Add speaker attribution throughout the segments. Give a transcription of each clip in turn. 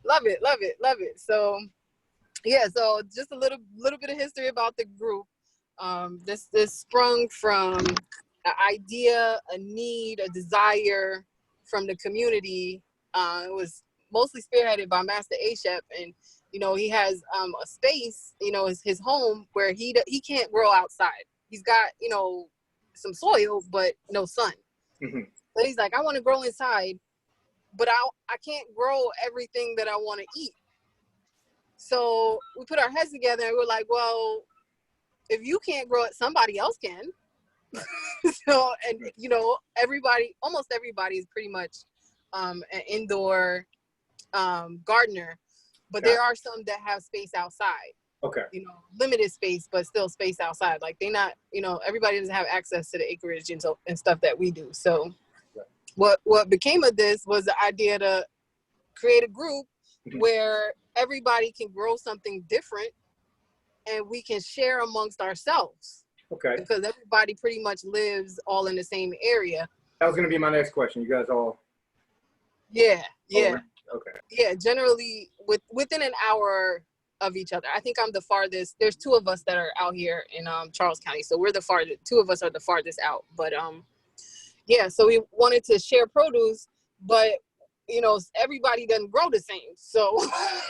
Speaker 1: Love it, love it, love it. So yeah, so just a little bit of history about the group. This sprung from an idea, a need, a desire from the community. It was mostly spearheaded by Master Ashep, and he has a space, his home where he can't grow outside. He's got some soil, but no sun.
Speaker 2: Mm-hmm.
Speaker 1: So he's like, I want to grow inside, but I can't grow everything that I want to eat. So we put our heads together and we're like, well, if you can't grow it, somebody else can. So, and almost everybody is pretty much an indoor gardener, but there are some that have space outside.
Speaker 2: Okay.
Speaker 1: Limited space, but still space outside. Like they not, everybody doesn't have access to the acreage and stuff that we do. So what became of this was the idea to create a group where everybody can grow something different and we can share amongst ourselves.
Speaker 2: Okay.
Speaker 1: Because everybody pretty much lives all in the same area.
Speaker 2: That was going to be my next question. You guys all?
Speaker 1: Yeah.
Speaker 2: Okay.
Speaker 1: Yeah, generally within an hour of each other. I think I'm the farthest. There's two of us that are out here in Charles County. So we're the farthest. Two of us are the farthest out. But yeah, so we wanted to share produce, but everybody doesn't grow the same. So,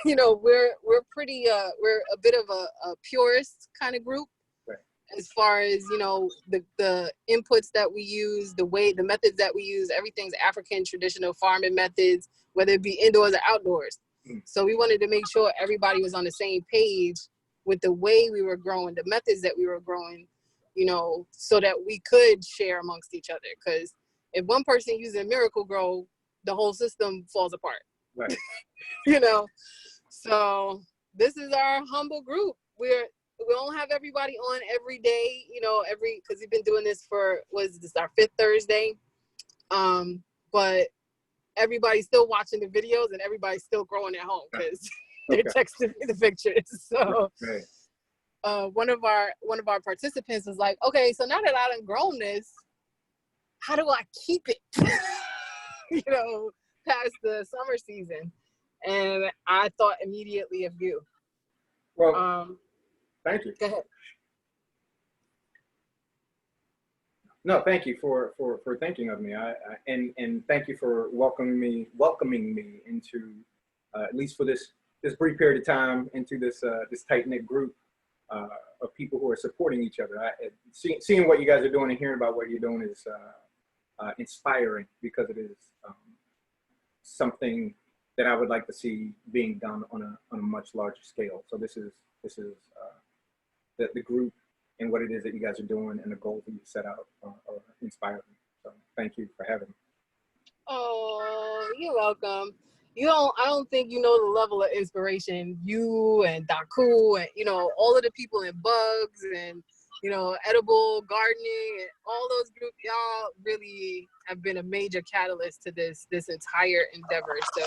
Speaker 1: we're pretty, we're a bit of a purist kind of group.
Speaker 2: Right.
Speaker 1: As far as, the inputs that we use, the methods that we use, everything's African traditional farming methods, whether it be indoors or outdoors. So we wanted to make sure everybody was on the same page with the way we were growing, the methods that we were growing, so that we could share amongst each other. Because if one person uses Miracle Grow, the whole system falls apart.
Speaker 2: Right.
Speaker 1: So this is our humble group. We don't have everybody on every day, because we've been doing this for, this our 5th Thursday. But everybody's still watching the videos and everybody's still growing at home because they're texting me the pictures. So one of our participants was like, okay, so now that I done grown this, how do I keep it? Past the summer season. And I thought immediately of you.
Speaker 2: Well, thank you.
Speaker 1: Go ahead.
Speaker 2: No, thank you for thinking of me. And thank you for welcoming me into at least for this brief period of time into this tight-knit group of people who are supporting each other. Seeing what you guys are doing and hearing about what you're doing is inspiring, because it is something that I would like to see being done on a much larger scale. So this is the group and what it is that you guys are doing and the goals that you set out are inspiring. So thank you for having me.
Speaker 1: Oh, you're welcome. I don't think you know the level of inspiration you and Daku and all of the people in Bugs and Edible Gardening and all those groups. Y'all really have been a major catalyst to this entire endeavor. So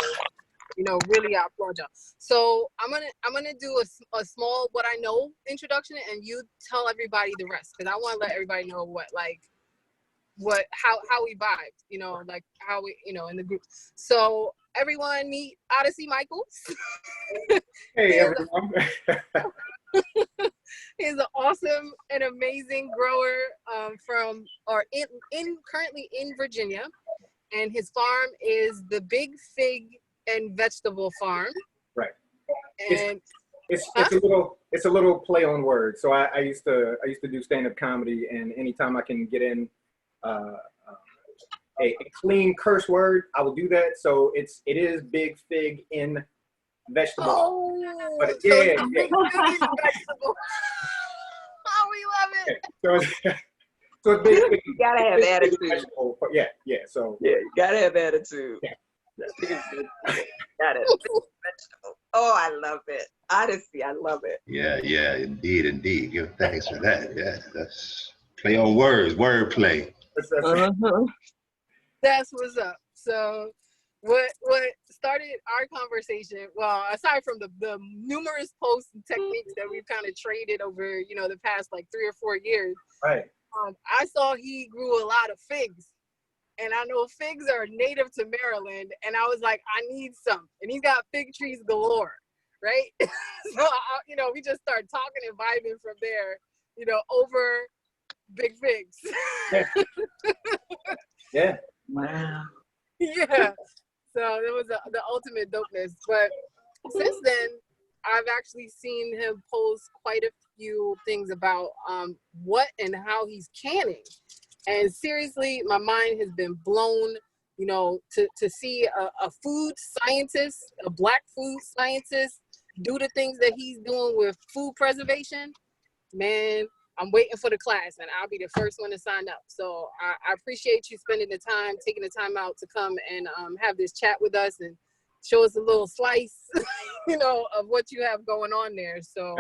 Speaker 1: really I applaud y'all. So I'm gonna do a small what I know introduction, and you tell everybody the rest, because I want to let everybody know how we vibed, like how we in the group. So everyone meet Odyssey Michaels.
Speaker 2: Hey everyone.
Speaker 1: He's an awesome and amazing grower currently in Virginia, and his farm is the Big Fig and Vegetable Farm.
Speaker 2: Right.
Speaker 1: And
Speaker 2: it's a little play on words. So I used to do stand-up comedy, and anytime I can get in a clean curse word, I will do that. So it is Big Fig in Vegetable.
Speaker 1: Oh,
Speaker 2: but
Speaker 1: so
Speaker 2: yeah.
Speaker 1: Vegetable. Oh, we love it.
Speaker 2: So it's Big Fig.
Speaker 3: You gotta have attitude.
Speaker 2: Yeah. So
Speaker 3: yeah, you gotta have attitude.
Speaker 2: Yeah.
Speaker 3: Got it. Vegetable. Oh, I love it. Odyssey, I love it.
Speaker 4: Yeah, indeed. Give thanks for that. Yeah, that's play on words, word play.
Speaker 1: That's what's up. So what started our conversation, well, aside from the numerous posts and techniques that we've kind of traded over, the past like 3 or 4 years,
Speaker 2: right.
Speaker 1: I saw he grew a lot of figs. and I know figs are native to Maryland, and I was like, I need some. And he's got fig trees galore, right? So, we just started talking and vibing from there, over big figs.
Speaker 2: Yeah. Yeah.
Speaker 3: Wow.
Speaker 1: Yeah. So it was the ultimate dopeness. But since then, I've actually seen him post quite a few things about what and how he's canning. And seriously, my mind has been blown, to see a food scientist, a Black food scientist, do the things that he's doing with food preservation. Man, I'm waiting for the class, and I'll be the first one to sign up. So I appreciate you spending the time, taking the time out to come and have this chat with us and show us a little slice, of what you have going on there. So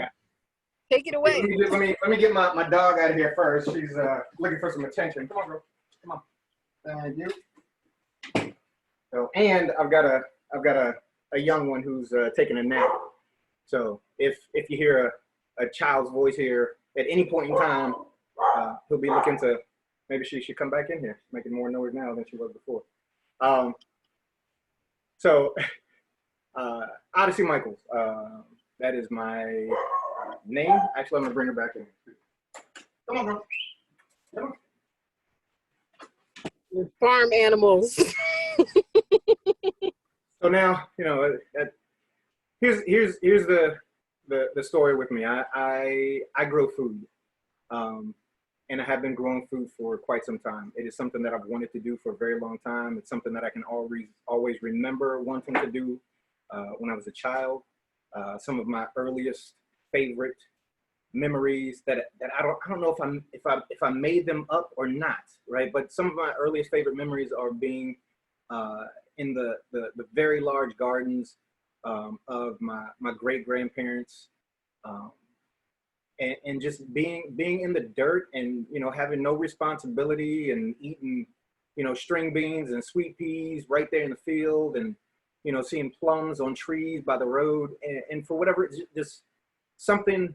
Speaker 1: take it away.
Speaker 2: Let me get my dog out of here first. She's looking for some attention. Come on, girl. Come on. Thank you. So, and I've got a young one who's taking a nap. So if you hear a child's voice here at any point in time, he'll be looking to, maybe she should come back in here. She's making more noise now than she was before. So Odyssey Michaels, that is my name. Actually, I'm gonna bring her back in. Come on, girl. Come on.
Speaker 1: Farm animals.
Speaker 2: So now, here's the story with me. I grow food, and I have been growing food for quite some time. It is something that I've wanted to do for a very long time. It's something that I can always remember wanting to do when I was a child. Some of my earliest favorite memories that I don't know if I made them up or not, right? But some of my earliest favorite memories are being in the very large gardens of my great grandparents, and just being in the dirt and having no responsibility and eating string beans and sweet peas right there in the field, and seeing plums on trees by the road, and for whatever, just something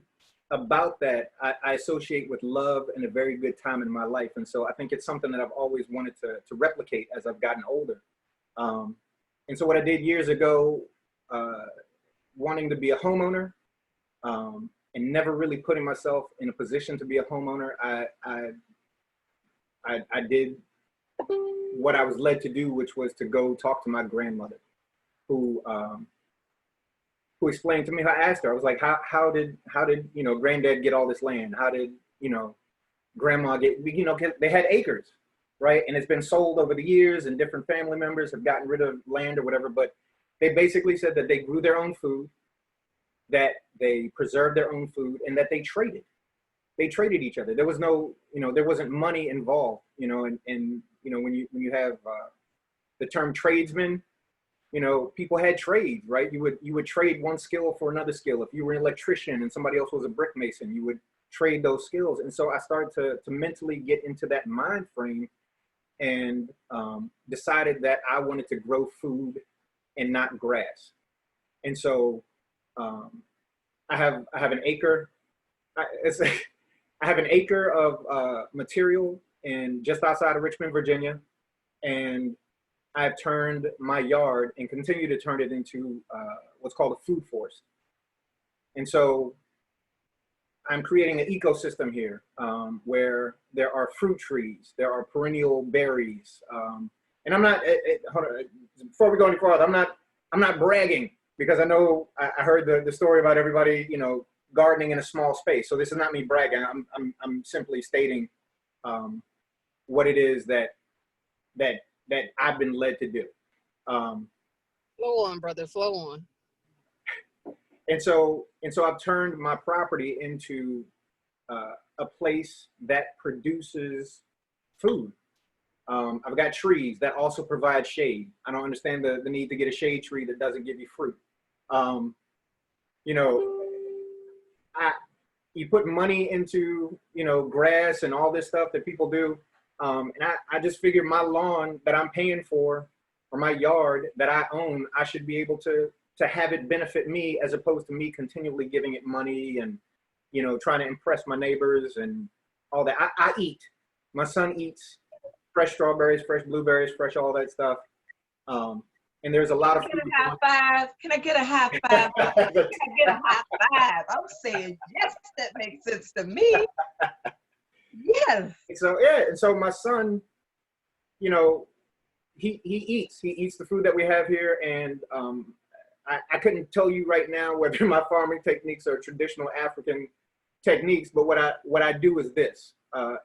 Speaker 2: about that I associate with love and a very good time in my life. And so I think it's something that I've always wanted to replicate as I've gotten older. And so what I did years ago, wanting to be a homeowner, and never really putting myself in a position to be a homeowner, I did what I was led to do, which was to go talk to my grandmother, who explained to me. I asked her, I was like, how did granddad get all this land? How did grandma get, they had acres, right? And it's been sold over the years, and different family members have gotten rid of land or whatever, but they basically said that they grew their own food, that they preserved their own food, and that they traded. They traded each other. There was no, there wasn't money involved, and when you have the term tradesman, people had trades, right? You would trade one skill for another skill. If you were an electrician and somebody else was a brick mason, you would trade those skills. And so I started to mentally get into that mind frame, and decided that I wanted to grow food and not grass. And so I have an acre. I have an acre of material just outside of Richmond, Virginia, and I've turned my yard and continue to turn it into what's called a food forest. And so I'm creating an ecosystem here where there are fruit trees, there are perennial berries, and I'm not. Hold on, before we go any further, I'm not bragging, because I know I heard the story about everybody gardening in a small space. So this is not me bragging. I'm simply stating what it is that I've been led to do.
Speaker 1: Flow on, brother, flow on.
Speaker 2: And so I've turned my property into a place that produces food. I've got trees that also provide shade. I don't understand the need to get a shade tree that doesn't give you fruit. You put money into grass and all this stuff that people do. And I just figured my lawn that I'm paying for, or my yard that I own, I should be able to have it benefit me, as opposed to me continually giving it money and, trying to impress my neighbors and all that. I eat. My son eats. fresh strawberries, fresh blueberries, fresh all that stuff. And there's a lot of
Speaker 3: Can
Speaker 2: food.
Speaker 3: I get a high five? Can I get a high five? Can I get a high five? I'm saying yes, that makes sense to me. Yes.
Speaker 2: So yeah, and so my son, you know, he eats the food that we have here, and I couldn't tell you right now whether my farming techniques are traditional African techniques, but what I do is this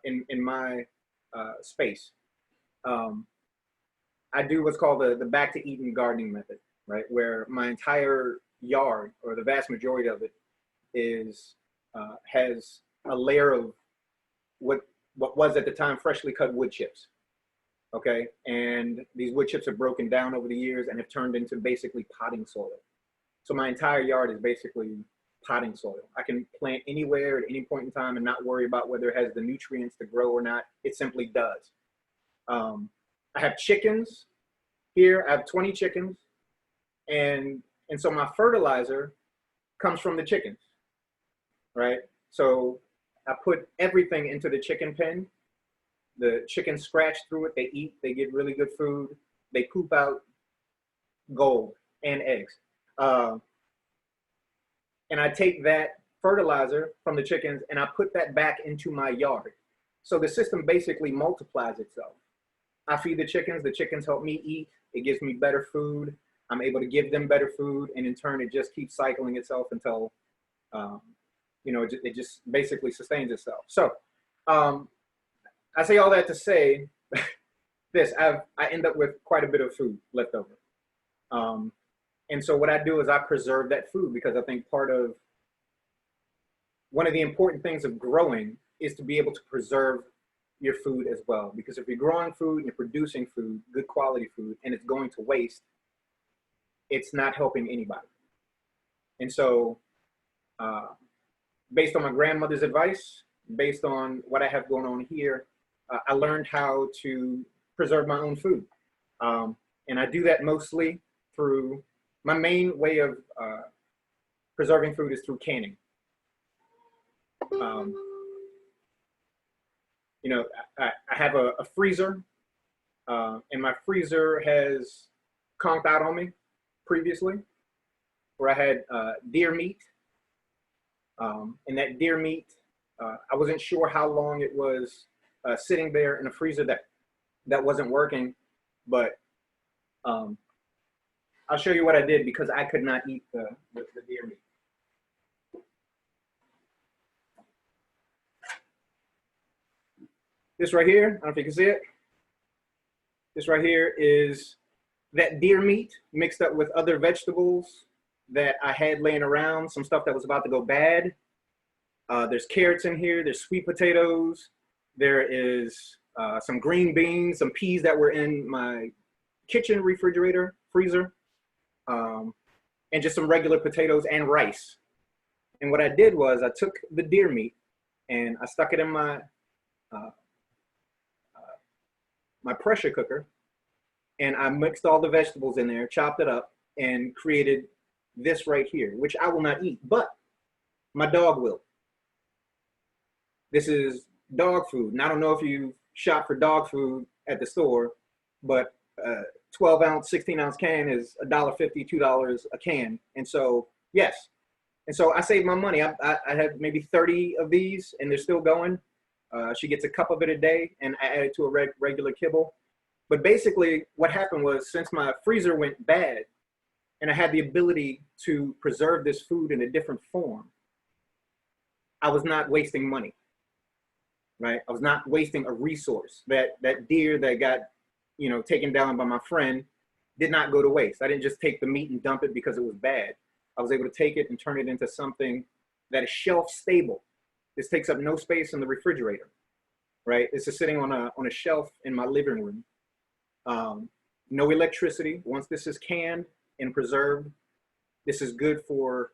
Speaker 2: in my space. I do what's called the back to Eden gardening method, right? Where my entire yard, or the vast majority of it, is has a layer of what was at the time freshly cut wood chips. Okay, and these wood chips have broken down over the years and have turned into basically potting soil. So my entire yard is basically potting soil. I can plant anywhere at any point in time and not worry about whether it has the nutrients to grow or not. It simply does. I have chickens here. I have 20 chickens, and so my fertilizer comes from the chickens, right? So I put everything into the chicken pen. The chickens scratch through it. They eat. They get really good food. They poop out gold and eggs. And I take that fertilizer from the chickens and I put that back into my yard. So the system basically multiplies itself. I feed the chickens help me eat. It gives me better food. I'm able to give them better food, and in turn, it just keeps cycling itself until, you know, it just basically sustains itself. So I say all that to say this: I end up with quite a bit of food left over, and so what I do is I preserve that food, because I think one of the important things of growing is to be able to preserve your food as well. Because if you're growing food and you're producing food, good quality food, and it's going to waste, it's not helping anybody. And so based on my grandmother's advice, based on what I have going on here, I learned how to preserve my own food. And I do that mostly through, my main way of preserving food is through canning. You know, I have a freezer, and my freezer has conked out on me previously, where I had deer meat. And that deer meat, I wasn't sure how long it was sitting there in a freezer that wasn't working, but I'll show you what I did, because I could not eat the deer meat. This right here, I don't know if you can see it. This right here is that deer meat mixed up with other vegetables that I had laying around, some stuff that was about to go bad. There's carrots in here, there's sweet potatoes, there is some green beans, some peas that were in my kitchen refrigerator, freezer, and just some regular potatoes and rice. And what I did was I took the deer meat and I stuck it in my my pressure cooker, and I mixed all the vegetables in there, chopped it up, and created this right here, which I will not eat, but my dog will. This is dog food. And I don't know if you shop for dog food at the store, but 12 ounce, 16 ounce can is $1.50, $2 a can. And so, yes. And so I saved my money. I had maybe 30 of these, and they're still going. She gets a cup of it a day, and I add it to a regular kibble. But basically what happened was, since my freezer went bad and I had the ability to preserve this food in a different form, I was not wasting money, right? I was not wasting a resource. That deer that got, you know, taken down by my friend did not go to waste. I didn't just take the meat and dump it because it was bad. I was able to take it and turn it into something that is shelf stable. This takes up no space in the refrigerator, right? This is sitting on a shelf in my living room. No electricity. Once this is canned and preserved, this is good for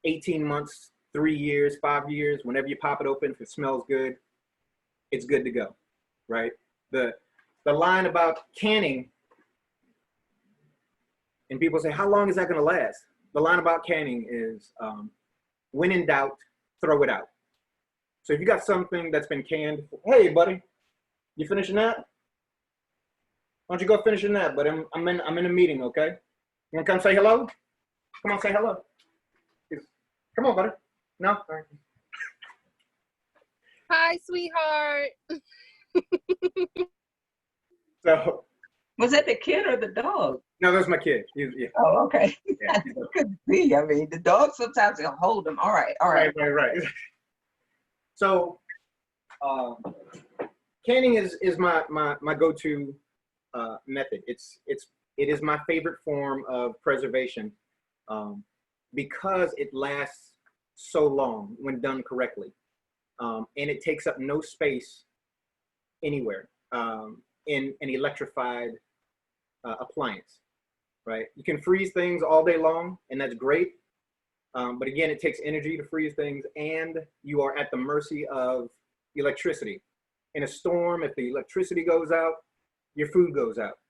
Speaker 2: 18 months, 3 years, 5 years. Whenever you pop it open, if it smells good, it's good to go, right? The line about canning, and people say, how long is that gonna last? The line about canning is, when in doubt, throw it out. So if you got something that's been canned, hey buddy, you finishing that? Why don't you go finish your nap? But I'm in a meeting, okay? You wanna come say hello? Come on, say hello. Come on, buddy. No? All right.
Speaker 1: Hi, sweetheart.
Speaker 2: So
Speaker 3: Was that the kid or the dog?
Speaker 2: no, that's my kid. Yeah.
Speaker 3: Oh, okay.
Speaker 2: Yeah.
Speaker 3: Could be. I mean, the dog sometimes will hold them. All right.
Speaker 2: Right. So, canning is my go-to method. It is my favorite form of preservation because it lasts so long when done correctly, and it takes up no space anywhere in an electrified appliance. Right? You can freeze things all day long, and that's great. But again, it takes energy to freeze things, and you are at the mercy of electricity. In a storm, if the electricity goes out, your food goes out.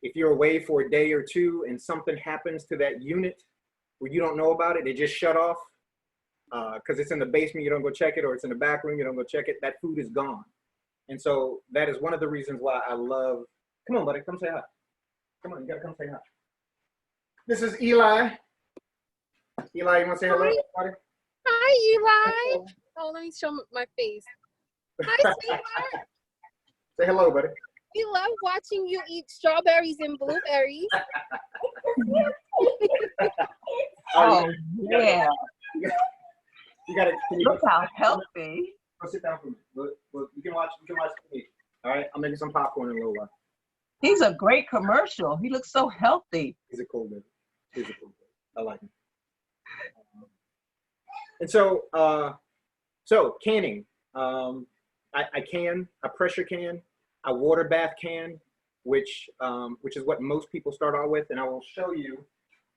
Speaker 2: If you're away for a day or two and something happens to that unit where you don't know about it, it just shut off because it's in the basement, you don't go check it, or it's in the back room, you don't go check it, that food is gone. And so that is one of the reasons why I love, come on, buddy, come say hi. Come on, you gotta come say hi. This is Eli. Eli, you wanna say hello, buddy?
Speaker 1: Hi, Eli. Oh, let me show my face. Hi, sweetheart.
Speaker 2: Say hello, buddy.
Speaker 1: We love watching you eat strawberries and blueberries.
Speaker 3: Oh, yeah.
Speaker 2: You gotta.
Speaker 3: Look how healthy.
Speaker 2: Go sit down for me. Look, you can watch. You can watch me. All right. I'm making some popcorn in a little while.
Speaker 3: He's a great commercial. He looks so healthy.
Speaker 2: He's a cool baby. He's a cool baby. I like him. And so canning. I pressure can, I water bath can, which is what most people start out with, and I will show you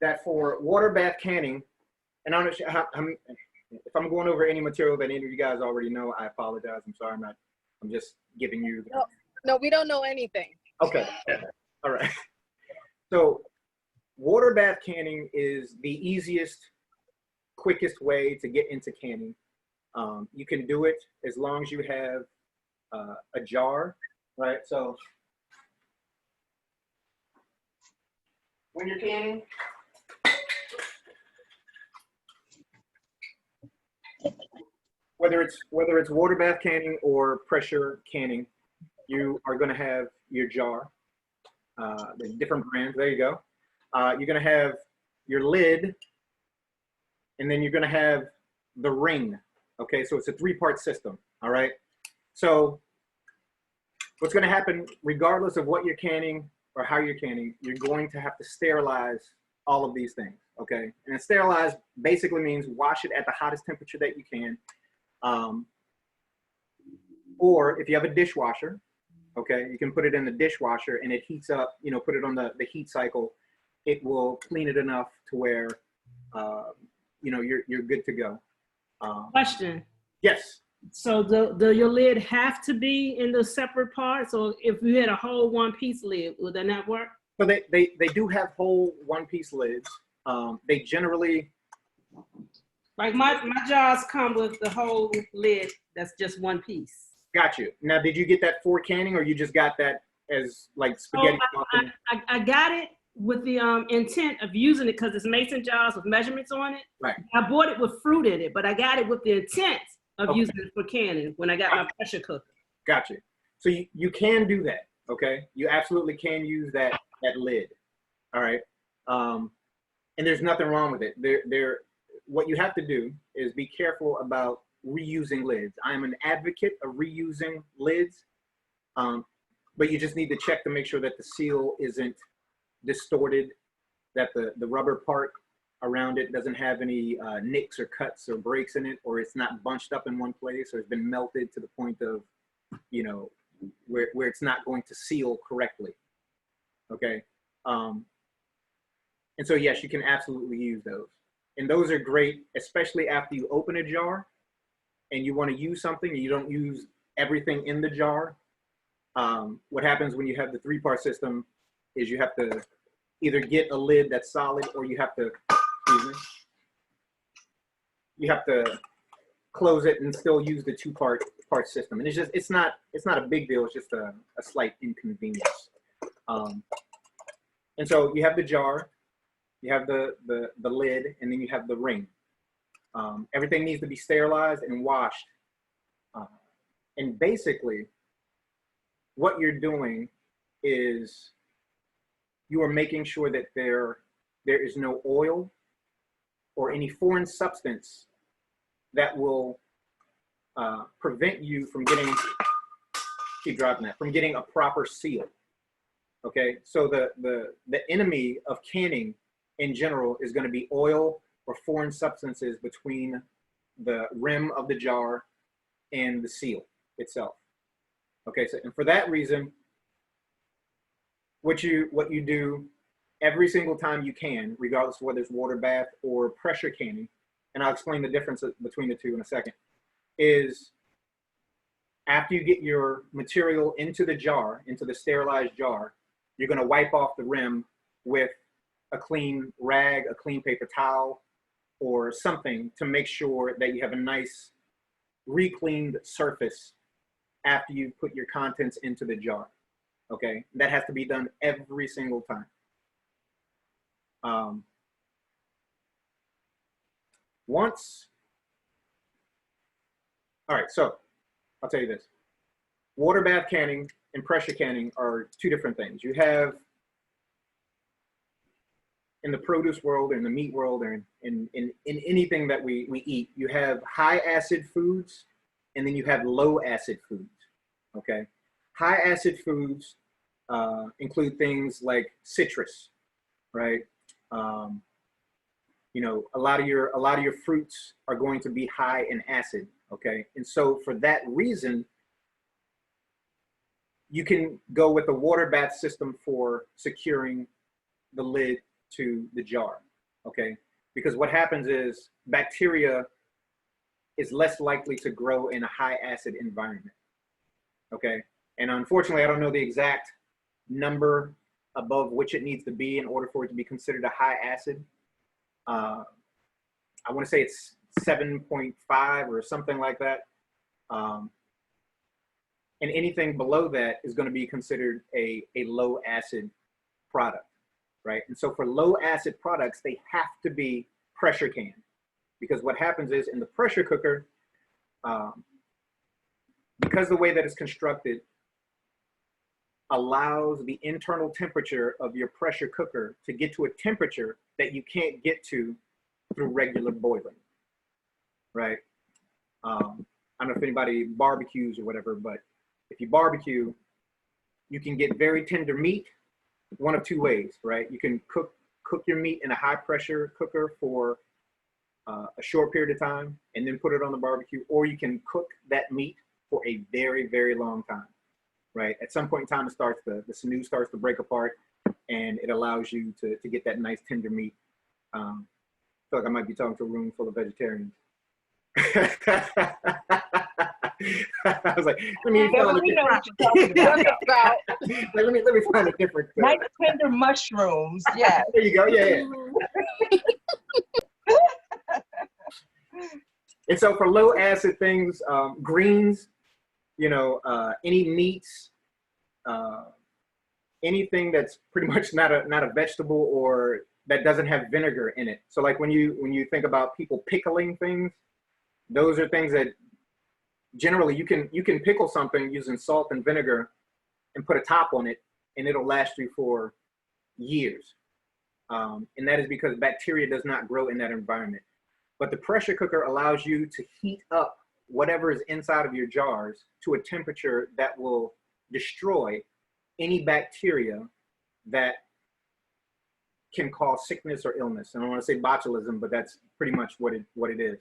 Speaker 2: that for water bath canning. And I'm if I'm going over any material that any of you guys already know, I apologize. I'm sorry. I'm just giving you.
Speaker 1: No, we don't know anything.
Speaker 2: Okay. All right. So water bath canning is the easiest, quickest way to get into canning. You can do it as long as you have a jar, right? So when you're canning, whether it's water bath canning or pressure canning, you are going to have your jar. There's different brands. There you go. You're going to have your lid, and then you're going to have the ring. Okay, so it's a 3-part system. All right. So what's going to happen, regardless of what you're canning or how you're canning, you're going to have to sterilize all of these things. Okay, and sterilize basically means wash it at the hottest temperature that you can. Or if you have a dishwasher, okay, you can put it in the dishwasher and it heats up, put it on the heat cycle. It will clean it enough to where, you're good to go.
Speaker 5: Question.
Speaker 2: Yes.
Speaker 5: So do your lid have to be in the separate parts? Or if you had a whole one-piece lid, would that not work?
Speaker 2: So they do have whole one-piece lids. They generally,
Speaker 5: like my jars come with the whole lid that's just one piece.
Speaker 2: Got you. Now, did you get that for canning, or you just got that as like spaghetti?
Speaker 5: I got it with the intent of using it because it's mason jars with measurements on it.
Speaker 2: Right.
Speaker 5: I bought it with fruit in it, but I got it with the intent of using it for canning when I got my pressure cooker. Gotcha.
Speaker 2: So you can do that, okay? You absolutely can use that lid, all right? And there's nothing wrong with it. What you have to do is be careful about reusing lids. I am an advocate of reusing lids, but you just need to check to make sure that the seal isn't distorted, that the rubber part around it doesn't have any nicks or cuts or breaks in it, or it's not bunched up in one place, or it's been melted to the point of, where it's not going to seal correctly, okay? And so yes, you can absolutely use those. And those are great, especially after you open a jar and you want to use something and you don't use everything in the jar. What happens when you have the 3-part system is you have to either get a lid that's solid, or you have to, you have to close it and still use the 2-part system. And it's not a big deal. It's just a slight inconvenience. And so you have the jar, you have the lid, and then you have the ring. Everything needs to be sterilized and washed. And basically, what you're doing is you are making sure that there is no oil or any foreign substance that will prevent you from getting, keep dropping that, from getting a proper seal. Okay, so the enemy of canning in general is going to be oil or foreign substances between the rim of the jar and the seal itself. Okay, so and for that reason, what you do every single time you can, regardless of whether it's water bath or pressure canning, and I'll explain the difference between the two in a second, is after you get your material into the jar, into the sterilized jar, you're going to wipe off the rim with a clean rag, a clean paper towel, or something to make sure that you have a nice re-cleaned surface after you put your contents into the jar. Okay, that has to be done every single time. All right, so I'll tell you this. Water bath canning and pressure canning are two different things. You have, in the produce world, or in the meat world, or in anything that we eat, you have high acid foods, and then you have low acid foods, okay? High acid foods include things like citrus, right? You know, a lot of your fruits are going to be high in acid, okay? And so for that reason, you can go with a water bath system for securing the lid to the jar, okay? Because what happens is bacteria is less likely to grow in a high acid environment, okay? And unfortunately, I don't know the exact number above which it needs to be in order for it to be considered a high acid. I want to say it's 7.5 or something like that. And anything below that is going to be considered a low acid product, right? And so for low acid products, they have to be pressure canned, because what happens is in the pressure cooker, because the way that it's constructed allows the internal temperature of your pressure cooker to get to a temperature that you can't get to through regular boiling, right? I don't know if anybody barbecues or whatever, but if you barbecue, you can get very tender meat one of two ways, right? You can cook your meat in a high pressure cooker for a short period of time and then put it on the barbecue, or you can cook that meat for a very, very long time, right? At some point in time, the sinew starts to break apart, and it allows you to get that nice tender meat. I feel like I might be talking to a room full of vegetarians. I was like, let me find a different. Let me find a different.
Speaker 3: Nice tender mushrooms. Yeah.
Speaker 2: There you go. Yeah. And so for low acid things, greens, you know, any meats, anything that's pretty much not a vegetable or that doesn't have vinegar in it. So like when you think about people pickling things, those are things that generally you can pickle something using salt and vinegar and put a top on it, and it'll last you for years. And that is because bacteria does not grow in that environment. But the pressure cooker allows you to heat up whatever is inside of your jars to a temperature that will destroy any bacteria that can cause sickness or illness. And I don't want to say botulism, but that's pretty much what it is.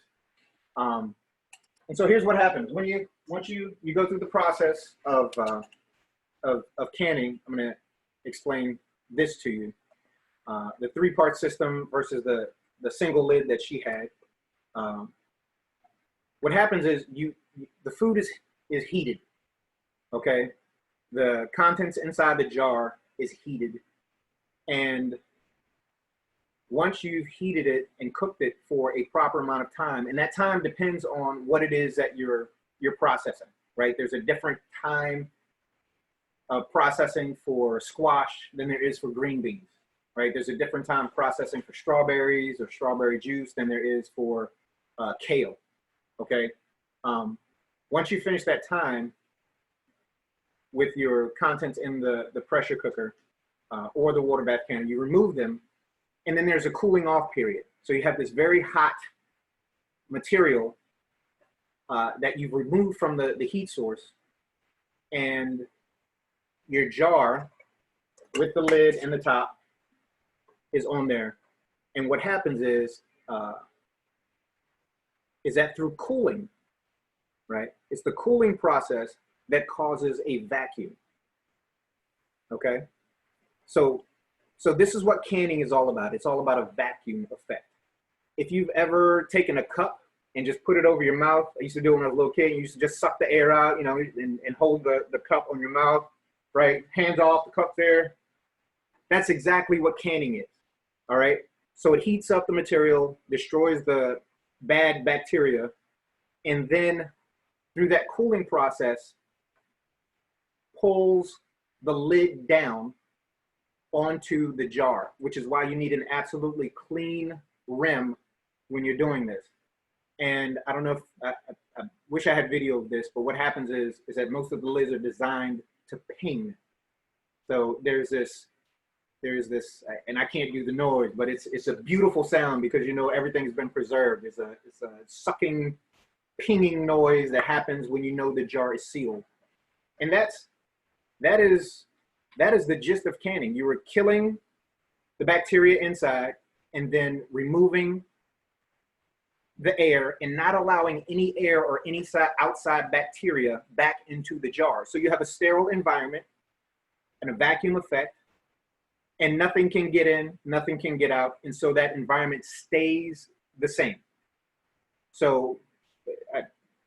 Speaker 2: And so here's what happens once you go through the process of canning. I'm going to explain this to you. The 3-part system versus the single lid that she had. What happens is the food is heated. Okay, the contents inside the jar is heated, and once you've heated it and cooked it for a proper amount of time, and that time depends on what it is that you're processing, right? There's a different time processing for squash than there is for green beans, right? There's a different time processing for strawberries or strawberry juice than there is for kale, okay? Once you finish that time with your contents in the pressure cooker or the water bath can, you remove them, and then there's a cooling off period. So you have this very hot material that you've removed from the heat source, and your jar with the lid and the top is on there. And what happens is that through cooling, right? It's the cooling process that causes a vacuum, okay? So this is what canning is all about. It's all about a vacuum effect. If you've ever taken a cup and just put it over your mouth, I used to do it when I was a little kid, you used to just suck the air out, you know, and hold the cup on your mouth, right? Hands off, the cup there. That's exactly what canning is, all right? So it heats up the material, destroys the bad bacteria, and then through that cooling process, pulls the lid down onto the jar, which is why you need an absolutely clean rim when you're doing this. And I don't know if, I wish I had video of this, but what happens is that most of the lids are designed to ping. So there's this, and I can't do the noise, but it's a beautiful sound because, you know, everything's been preserved. It's a sucking, pinging noise that happens when you know the jar is sealed. And that is the gist of canning. You were killing the bacteria inside and then removing the air and not allowing any air or any outside bacteria back into the jar. So you have a sterile environment and a vacuum effect, and nothing can get in, nothing can get out. And so that environment stays the same. So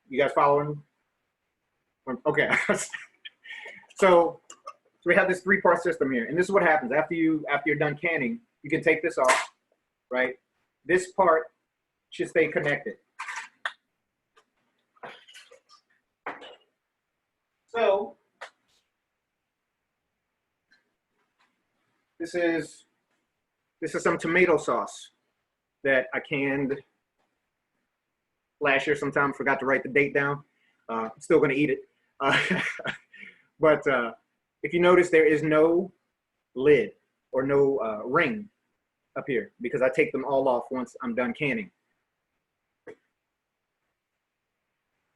Speaker 2: you guys following? Okay. So we have this 3-part system here, and this is what happens after you're done canning. You can take this off, right? This part should stay connected. So this is some tomato sauce that I canned last year sometime. Forgot to write the date down. I'm still going to eat it. But if you notice, there is no lid or no ring up here because I take them all off once I'm done canning.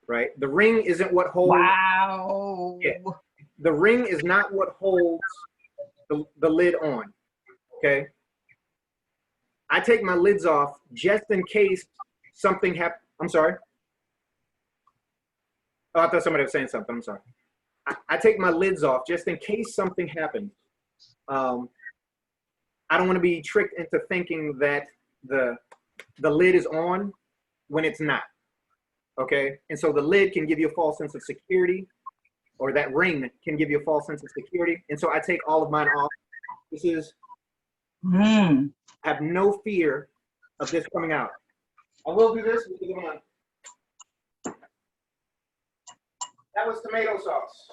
Speaker 2: Right? The ring isn't what holds.
Speaker 3: Wow.
Speaker 2: Yeah, the ring is not what holds the lid on. Okay? I take my lids off just in case something happens. I'm sorry. Oh, I thought somebody was saying something. I'm sorry. I take my lids off just in case something happens. I don't want to be tricked into thinking that the lid is on when it's not. Okay? And so the lid can give you a false sense of security, or that ring can give you a false sense of security. And so I take all of mine off. This is, I have no fear of this coming out. I will do this. That was tomato sauce.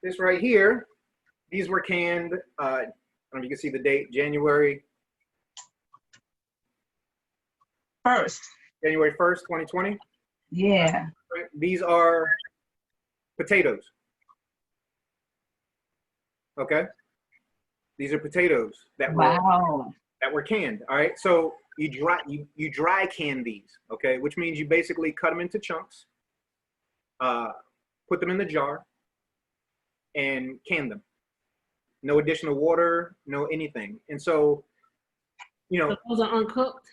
Speaker 2: This right here, these were canned, I don't know if you can see the date, January
Speaker 3: 1st.
Speaker 2: January 1st, 2020.
Speaker 3: Yeah.
Speaker 2: These are potatoes. Okay? These are potatoes that were canned. All right. So you dry can these, okay, which means you basically cut them into chunks, put them in the jar, and can them. No additional water, no anything. And so, you know,
Speaker 5: So those are uncooked?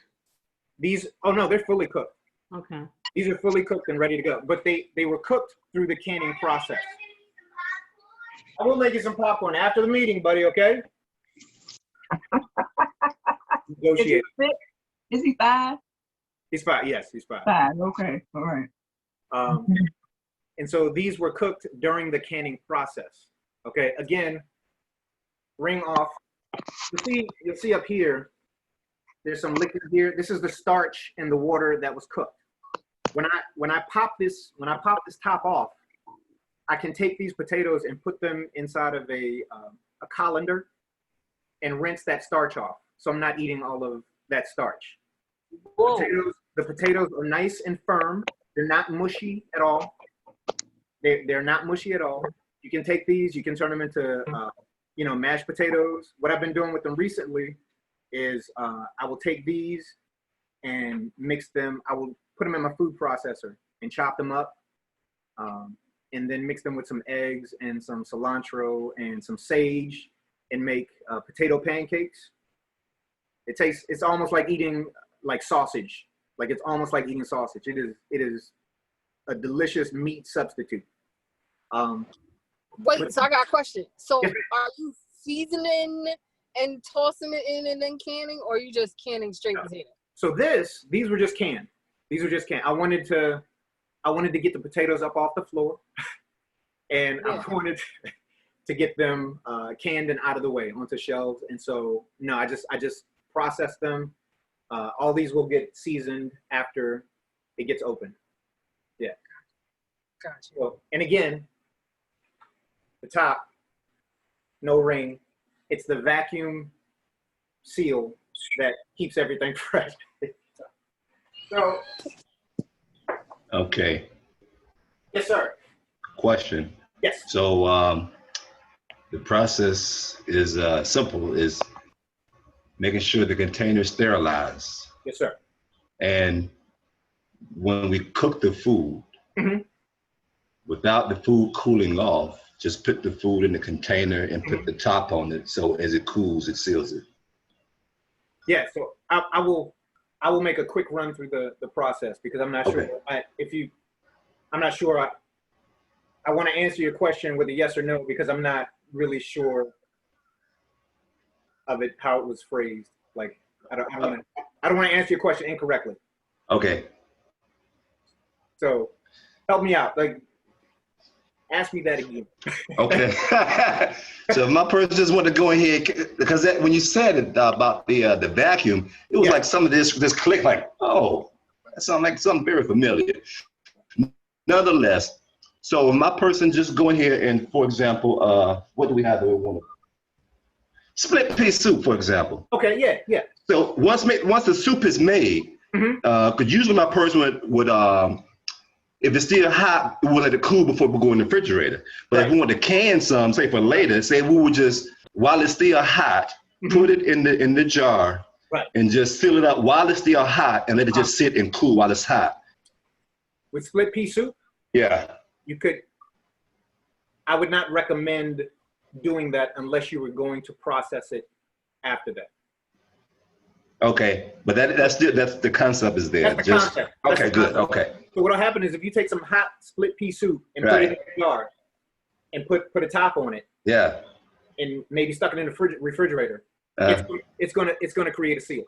Speaker 2: these, oh no, they're fully cooked.
Speaker 5: Okay.
Speaker 2: These are fully cooked and ready to go, but they were cooked through the canning process. I will make you some popcorn after the meeting, buddy, okay? Negotiate.
Speaker 3: Is he 5?
Speaker 2: He's 5, yes, he's 5.
Speaker 3: 5, okay, all right.
Speaker 2: And so these were cooked during the canning process. Okay, again, ring off. You'll see up here, there's some liquid here. This is the starch in the water that was cooked. when I pop this top off, I can take these potatoes and put them inside of a colander and rinse that starch off. So I'm not eating all of that starch. The potatoes are nice and firm. They're not mushy at all. They're not mushy at all. You can take these, you can turn them into, mashed potatoes. What I've been doing with them recently is I will take these and mix them. I will put them in my food processor and chop them up, and then mix them with some eggs and some cilantro and some sage and make potato pancakes. It's almost like eating like sausage. Like it's almost like eating sausage. It is a delicious meat substitute.
Speaker 1: Wait, so I got a question. So
Speaker 2: Yes,
Speaker 1: are you seasoning and tossing it in and then canning, or are you just canning straight potato?
Speaker 2: So these were just canned. These were just canned. I wanted to get the potatoes up off the floor, and I wanted to get them canned and out of the way onto shelves. And so no, I just processed them. All these will get seasoned after it gets open. Yeah.
Speaker 1: Gotcha.
Speaker 2: So, and again, the top, no ring. It's the vacuum seal that keeps everything fresh. So.
Speaker 4: Okay.
Speaker 2: Yes, sir.
Speaker 4: Question.
Speaker 2: Yes.
Speaker 4: So the process is simple, is making sure the container is sterilized.
Speaker 2: Yes, sir.
Speaker 4: And when we cook the food,
Speaker 2: Mhm.
Speaker 4: without the food cooling off, just put the food in the container and put the top on it. So as it cools, it seals it.
Speaker 2: Yeah. So I will make a quick run through the process because I'm not sure I'm not sure. I want to answer your question with a yes or no because I'm not really sure of it, how it was phrased. Like I don't want to answer your question incorrectly.
Speaker 4: Okay.
Speaker 2: So help me out. Like ask me that again.
Speaker 4: Okay. So if my person just want to go ahead, because when you said it about the vacuum, it was like some of this click, like, oh, that sounds like something very familiar. Nonetheless, so if my person just go in here and, for example, what do we have that we want to? Split pea soup, for example.
Speaker 2: Okay. Yeah.
Speaker 4: So once the soup is made, because usually my person would if it's still hot, we'll let it cool before we go in the refrigerator. But if we want to can some, say for later, say we would just, while it's still hot, put it in the jar and just fill it up while it's still hot and let it just sit and cool while it's hot.
Speaker 2: With split pea soup?
Speaker 4: Yeah.
Speaker 2: I would not recommend doing that unless you were going to process it after that.
Speaker 4: Okay, but that's the concept is there.
Speaker 2: That's the concept.
Speaker 4: Okay, good. Okay.
Speaker 2: So what'll happen is if you take some hot split pea soup and put it in a jar and put a top on it, and maybe stuck it in the refrigerator, it's gonna create a seal.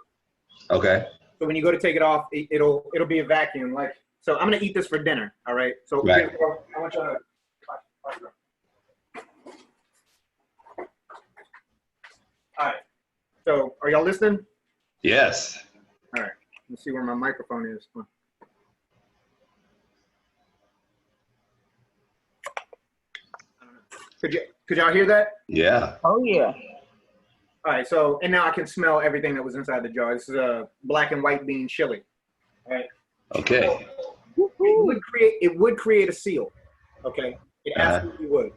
Speaker 2: Okay. So when you go to take it off, it'll be a vacuum. Like, so I'm gonna eat this for dinner. All right. So I want you to. All right. So are y'all listening?
Speaker 4: Yes.
Speaker 2: All right. Let's see where my microphone is. Could y'all hear that?
Speaker 4: Yeah.
Speaker 3: Oh yeah.
Speaker 2: All right. So and now I can smell everything that was inside the jar. This is a black and white bean chili. All right.
Speaker 4: Okay.
Speaker 2: It would create a seal. Okay. It absolutely would.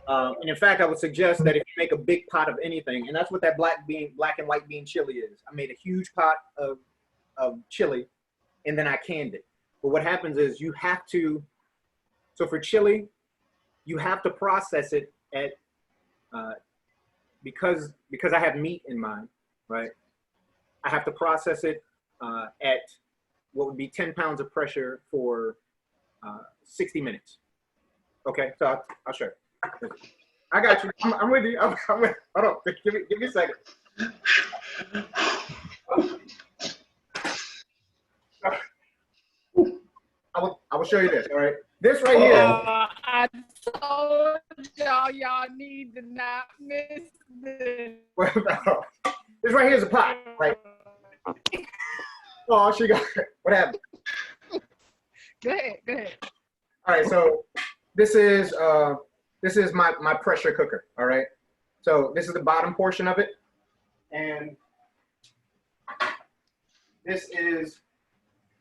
Speaker 2: And in fact, I would suggest that if you make a big pot of anything, and that's what that black and white bean chili is. I made a huge pot of chili, and then I canned it. But what happens is you have to. So for chili, you have to process it at because I have meat in mind, right? I have to process it at what would be 10 pounds of pressure for 60 minutes. Okay, so I'll show you. I got you. I'm with you. I'm with. Hold on. Give me a second. I will show you this. All right. This right here.
Speaker 1: I told y'all need to not miss this.
Speaker 2: This right here is a pot, right? Oh, she got it. What happened? right, so this is my pressure cooker. All right, so this is the bottom portion of it, and this is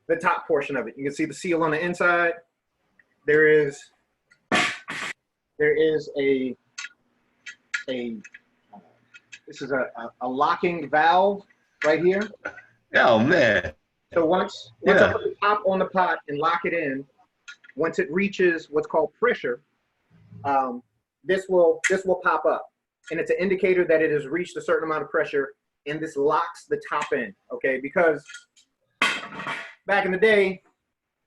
Speaker 2: the top portion of it. You can see the seal on the inside. There is a this is a locking valve right here.
Speaker 4: Oh man.
Speaker 2: So once I put the top on the pot and lock it in, once it reaches what's called pressure, this will pop up, and it's an indicator that it has reached a certain amount of pressure, and this locks the top end. Okay, because back in the day,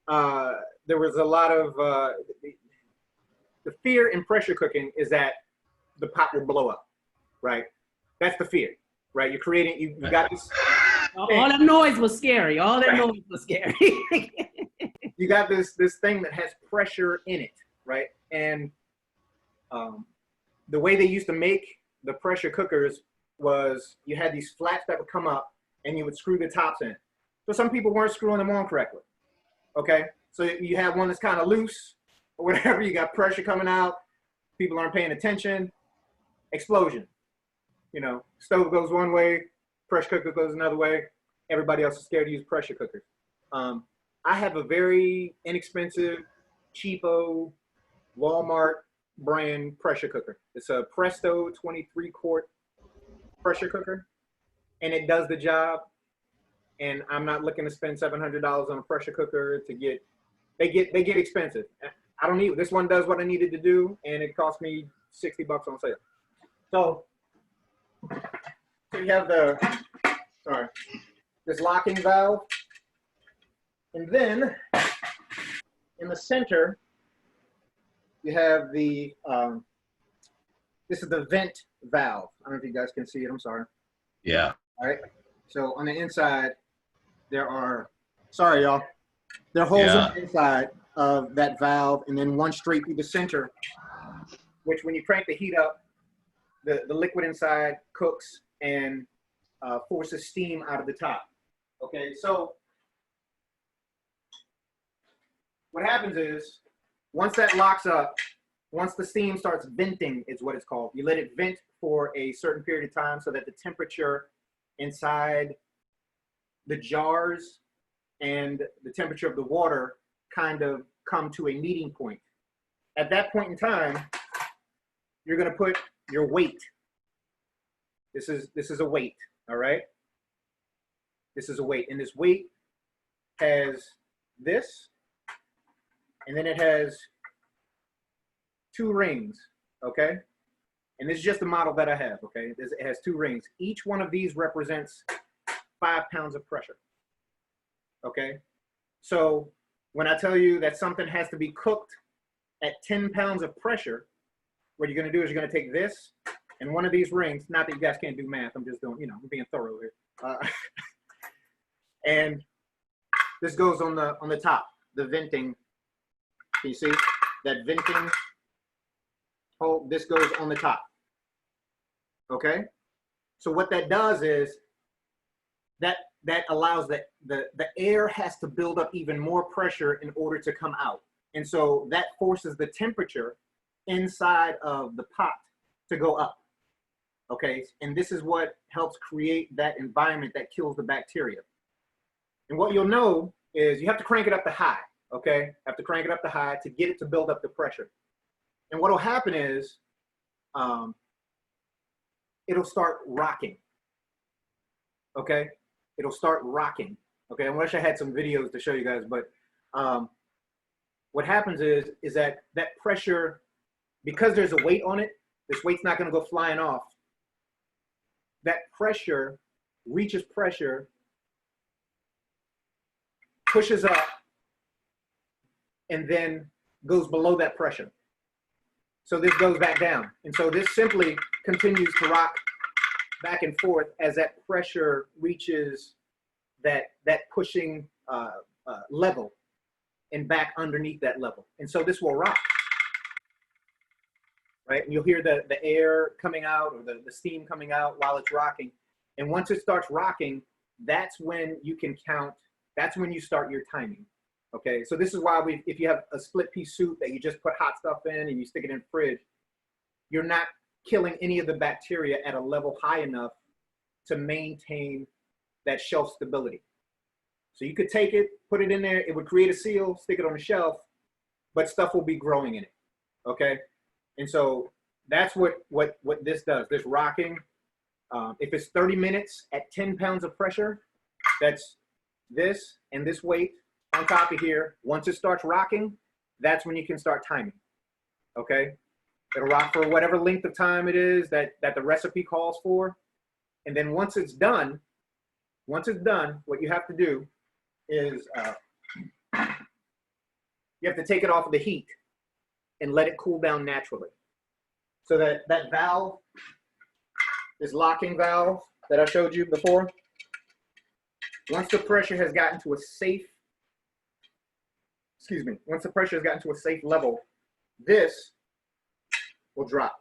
Speaker 2: there was a lot of the fear in pressure cooking is that the pot will blow up, right? That's the fear, right? You're creating, you got this.
Speaker 5: All that noise was scary. All that noise was scary.
Speaker 2: You got this thing that has pressure in it, right? And the way they used to make the pressure cookers was you had these flaps that would come up and you would screw the tops in. So some people weren't screwing them on correctly, okay? So you have one that's kind of loose or whatever, you got pressure coming out, people aren't paying attention, explosion. You know, stove goes one way, pressure cooker goes another way. Everybody else is scared to use pressure cookers. I have a very inexpensive, cheapo Walmart brand pressure cooker. It's a Presto 23-quart pressure cooker, and it does the job. And I'm not looking to spend $700 on a pressure cooker to get. They get expensive. I don't need this one. Does what I needed to do, and it cost me $60 on sale. So you have this locking valve, and then in the center you have the this is the vent valve. I don't know if you guys can see it. I'm sorry.
Speaker 4: Yeah.
Speaker 2: All right. So on the inside there are, sorry y'all, there are holes on the inside of that valve, and then one straight through the center, which when you crank the heat up, the liquid inside cooks and forces steam out of the top. Okay, so what happens is once that locks up, once the steam starts venting is what it's called, you let it vent for a certain period of time so that the temperature inside the jars and the temperature of the water kind of come to a meeting point. At that point in time, you're going to put your weight. This is a weight, all right? This is a weight, and this weight has this, and then it has 2 rings, okay? And this is just the model that I have, okay? It has 2 rings. Each one of these represents 5 pounds of pressure, okay? So when I tell you that something has to be cooked at 10 pounds of pressure, what you're gonna do is you're gonna take this and one of these rings, not that you guys can't do math, I'm just doing, you know, I'm being thorough here. And this goes on the top, the venting. Can you see that venting hole? This goes on the top, okay? So what that does is that allows the air has to build up even more pressure in order to come out. And so that forces the temperature inside of the pot to go up, okay? And this is what helps create that environment that kills the bacteria. And what you'll know is you have to crank it up to high, okay? Have to crank it up to high to get it to build up the pressure. And what'll happen is it'll start rocking, okay? It'll start rocking, okay? I wish I had some videos to show you guys, but what happens is that pressure, because there's a weight on it, this weight's not gonna go flying off. That pressure reaches pressure, pushes up, and then goes below that pressure. So this goes back down. And so this simply continues to rock back and forth as that pressure reaches that pushing level and back underneath that level. And so this will rock, right? And you'll hear the air coming out or the steam coming out while it's rocking. And once it starts rocking, that's when you can count, that's when you start your timing. Okay, so this is why if you have a split pea soup that you just put hot stuff in and you stick it in the fridge, you're not killing any of the bacteria at a level high enough to maintain that shelf stability. So you could take it, put it in there, it would create a seal, stick it on the shelf, but stuff will be growing in it, okay? And so that's what this does, this rocking. If it's 30 minutes at 10 pounds of pressure, that's this and this weight on top of here. Once it starts rocking, that's when you can start timing, okay? It'll rock for whatever length of time it is that the recipe calls for. And then once it's done, what you have to do is you have to take it off of the heat and let it cool down naturally. So that valve, this locking valve that I showed you before, once the pressure has gotten to a safe, once the pressure has gotten to a safe level, this will drop.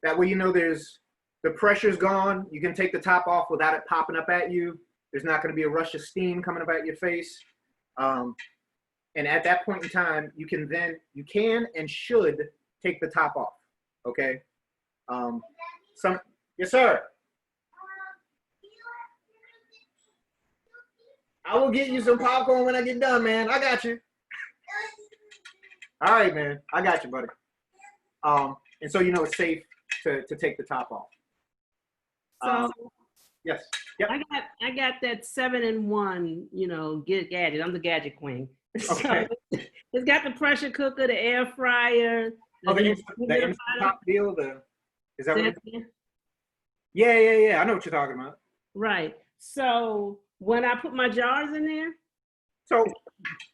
Speaker 2: That way you know the pressure's gone. You can take the top off without it popping up at you. There's not going to be a rush of steam coming up at your face. And at that point in time, you can and should take the top off, okay? Yes, sir. I will get you some popcorn when I get done, man. I got you. All right, man. I got you, buddy. And so you know it's safe to take the top off.
Speaker 5: So
Speaker 2: yes. Yep.
Speaker 5: I got that 7-in-1, you know, gadget. I'm the gadget queen.
Speaker 2: Okay.
Speaker 5: So it's got the pressure cooker, the air fryer.
Speaker 2: The Instant Pot deal. Is that what it is? Yeah. I know what you're talking about.
Speaker 5: Right. So when I put my jars in there,
Speaker 2: so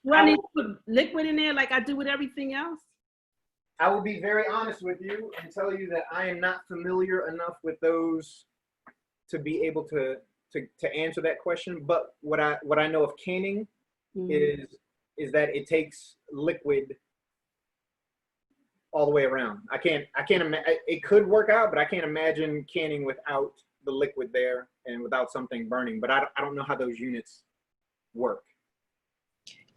Speaker 5: do I need to put liquid in there like I do with everything else?
Speaker 2: I will be very honest with you and tell you that I am not familiar enough with those to be able to answer that question. But what I know of canning is that it takes liquid all the way around. I can't imagine. It could work out, but I can't imagine canning without the liquid there and without something burning. But I don't know how those units work.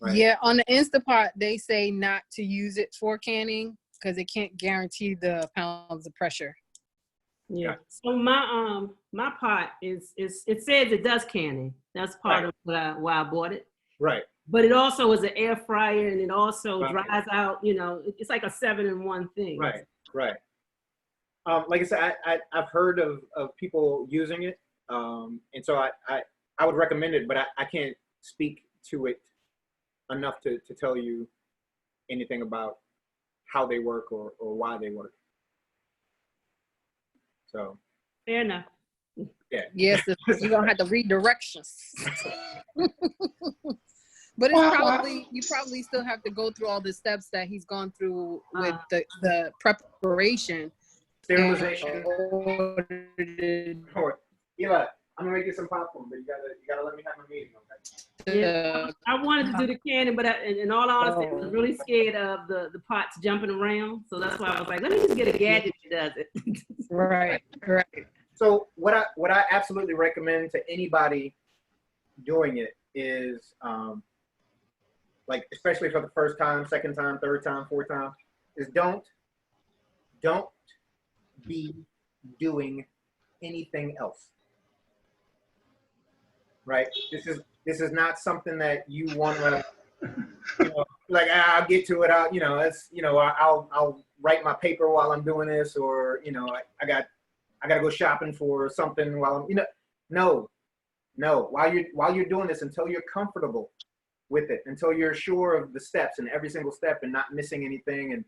Speaker 1: Right? Yeah, on the Instapot, they say not to use it for canning because it can't guarantee the pounds of pressure.
Speaker 5: Yeah. So my pot it says it does canning. That's part of why I bought it.
Speaker 2: Right.
Speaker 5: But it also is an air fryer, and it also dries out. You know, it's like a 7-in-1 thing.
Speaker 2: Right. Like I said, I've heard of people using it, and so I would recommend it, but I can't speak to it enough to tell you anything about how they work or why they work. So.
Speaker 5: Fair enough.
Speaker 2: Yeah.
Speaker 1: Yes, you're gonna have to read directions. But it's you probably still have to go through all the steps that he's gone through with the preparation.
Speaker 2: Sterilization. Eli, I'm gonna make you some popcorn, but you gotta let me have my meeting, okay?
Speaker 5: Yeah, I wanted to do the canning, but in all honesty, I was really scared of the pots jumping around. So that's why I was like, let me just get a gadget that does it.
Speaker 1: Right.
Speaker 2: So what I absolutely recommend to anybody doing it is like, especially for the first time, second time, third time, fourth time, is don't be doing anything else. Right? This is not something that you want to, like, I'll get to it. I'll write my paper while I'm doing this, or I got to go shopping for something while I'm, no. While you're doing this, until you're comfortable with it, until you're sure of the steps and every single step and not missing anything, and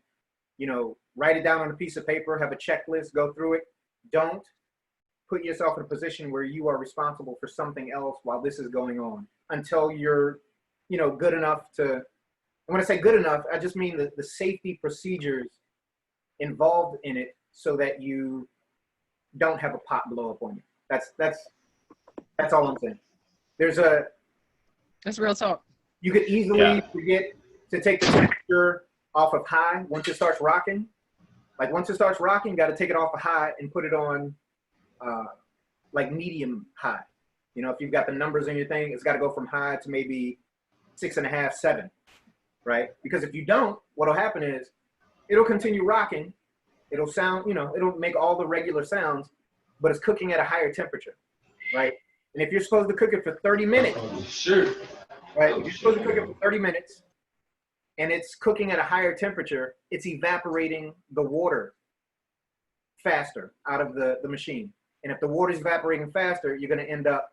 Speaker 2: write it down on a piece of paper, have a checklist, go through it. Don't put yourself in a position where you are responsible for something else while this is going on until you're, good enough to, and when I say good enough, I just mean the safety procedures involved in it so that you don't have a pot blow up on you. That's all I'm saying.
Speaker 1: That's real talk.
Speaker 2: You could easily forget to take the temperature off of high once it starts rocking. Like once it starts rocking, you got to take it off of high and put it on like medium high. If you've got the numbers in your thing, it's got to go from high to maybe 6.5, 7, right? Because if you don't, what'll happen is it'll continue rocking. It'll sound, you know, it'll make all the regular sounds, but it's cooking at a higher temperature, right? And if you're supposed to cook it for 30 minutes,
Speaker 4: Sure.
Speaker 2: right? If you're supposed to cook it for 30 minutes and it's cooking at a higher temperature, it's evaporating the water faster out of the machine. And if the water is evaporating faster, you're going to end up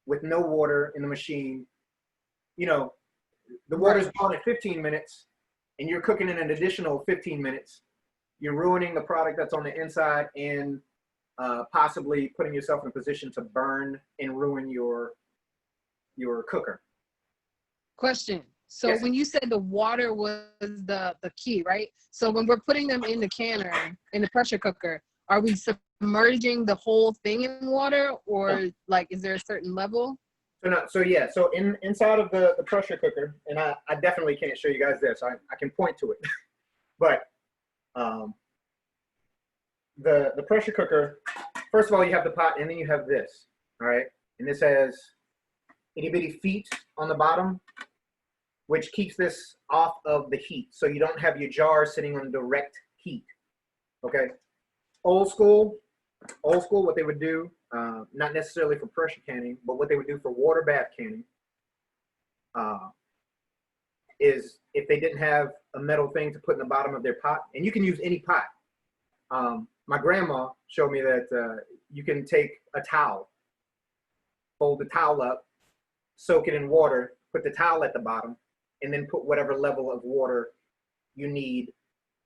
Speaker 2: with no water in the machine. You know, the water's gone at 15 minutes and you're cooking in an additional 15 minutes. You're ruining the product that's on the inside and possibly putting yourself in a position to burn and ruin your cooker.
Speaker 1: Question. So
Speaker 2: Yes.
Speaker 1: when you said the water was the key, right? So when we're putting them in the canner, in the pressure cooker, are we submerging the whole thing in water, or like is there a certain level?
Speaker 2: So yeah, so inside of the pressure cooker, and I definitely can't show you guys this. I can point to it, but the pressure cooker, first of all, you have the pot, and then you have this, all right? And this has itty bitty feet on the bottom, which keeps this off of the heat, so you don't have your jar sitting on direct heat. Okay, old school, what they would do, not necessarily for pressure canning, but what they would do for water bath canning, is if they didn't have a metal thing to put in the bottom of their pot, and you can use any pot. My grandma showed me that you can take a towel, fold the towel up, soak it in water, put the towel at the bottom, and then put whatever level of water you need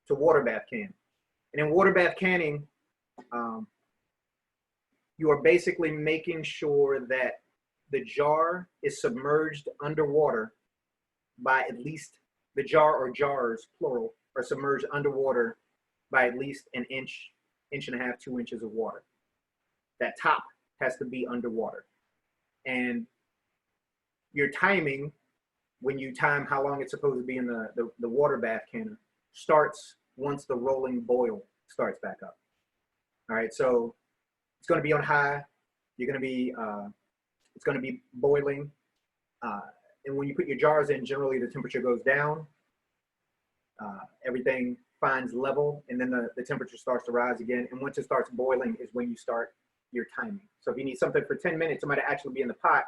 Speaker 2: to water bath can. And in water bath canning, you are basically making sure that the jar is submerged underwater by at least, the jar or jars, plural, are submerged underwater by at least an inch, inch and a half, 2 inches of water. That top has to be underwater. And your timing, when you time how long it's supposed to be in the water bath canner, starts once the rolling boil starts back up. All right, so it's going to be on high. You're going to be, it's going to be boiling. And when you put your jars in, generally the temperature goes down. Everything finds level, and then the temperature starts to rise again. And once it starts boiling is when you start your timing. So if you need something for 10 minutes, it might actually be in the pot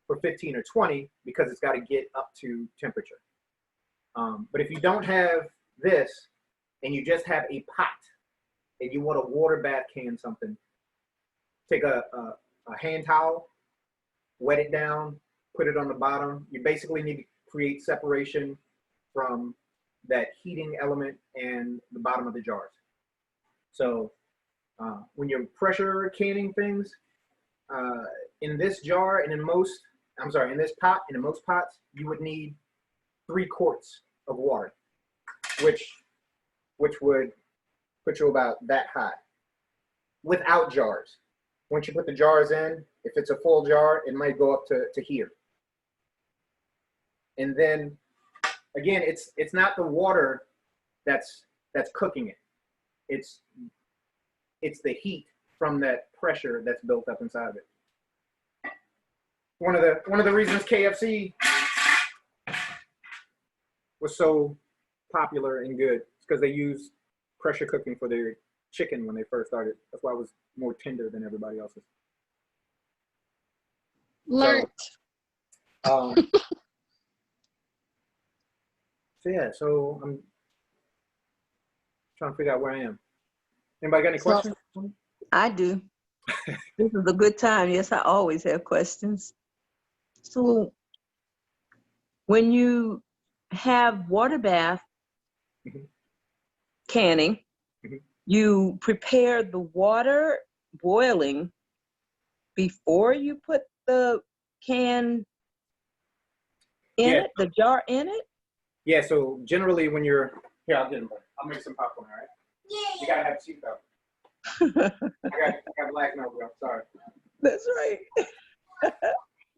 Speaker 2: for 15 or 20 because it's got to get up to temperature. But if you don't have this and you just have a pot and you want to water bath can something, take a hand towel, wet it down, put it on the bottom. You basically need to create separation from that heating element and the bottom of the jars. So when you're pressure canning things, in this jar and in this pot and in most pots, you would need 3 quarts of water, which would put you about that high without jars. Once you put the jars in, if it's a full jar, it might go up to here. And then again, it's not the water that's cooking it. It's the heat from that pressure that's built up inside of it. One of the reasons KFC was so popular and good is because they used pressure cooking for their chicken when they first started. That's why it was more tender than everybody else's.
Speaker 1: Learned.
Speaker 2: So yeah, so I'm trying to figure out where I am. Anybody got any questions?
Speaker 3: I do. This is a good time. Yes, I always have questions. So when you have water bath canning, you prepare the water boiling before you put the can in it, the jar in it?
Speaker 2: Yeah, so generally when you're, here, I'll get them. I'll make some popcorn, all right? Yeah. You gotta have seatbelt. I got black nose, I'm sorry.
Speaker 3: That's right.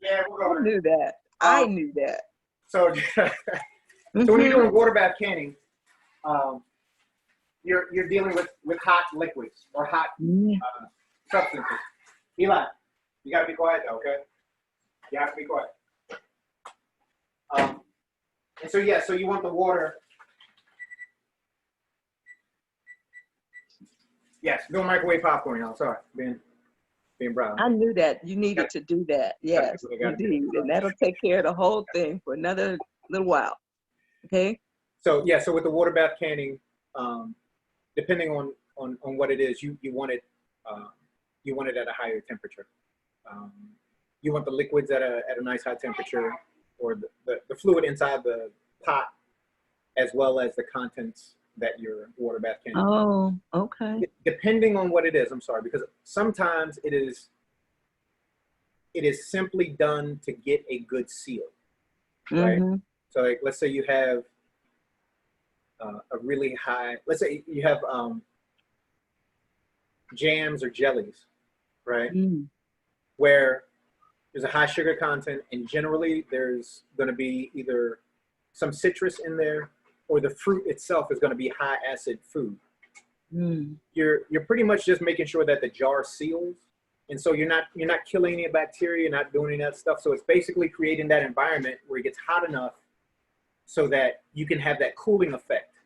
Speaker 2: Yeah, we're going.
Speaker 3: I knew that. I knew that.
Speaker 2: So, so when you're doing water bath canning, you're dealing with hot liquids or hot substances. Eli, you gotta be quiet though, okay? You have to be quiet. And so, yeah, so you want the water. Yes, no microwave popcorn, y'all. Sorry, being brown.
Speaker 3: I knew that you needed to do that. Yes,
Speaker 2: I
Speaker 3: you
Speaker 2: gotta do
Speaker 3: did. And that'll take care of the whole thing for another little while. Okay?
Speaker 2: So yeah, so with the water bath canning, depending on what it is, you want it at a higher temperature. You want the liquids at a nice high temperature, or the fluid inside the pot, as well as the contents that your water bath canning.
Speaker 3: Oh, okay.
Speaker 2: Depending on what it is, I'm sorry, because sometimes it is simply done to get a good seal, right?
Speaker 3: Mm-hmm.
Speaker 2: So like, let's say you have a really high, let's say you have jams or jellies, right?
Speaker 3: Mm.
Speaker 2: Where there's a high sugar content, and generally there's going to be either some citrus in there, or the fruit itself is going to be high acid food.
Speaker 3: Mm.
Speaker 2: You're pretty much just making sure that the jar seals, and so you're not killing any bacteria, you're not doing any of that stuff. So it's basically creating that environment where it gets hot enough so that you can have that cooling effect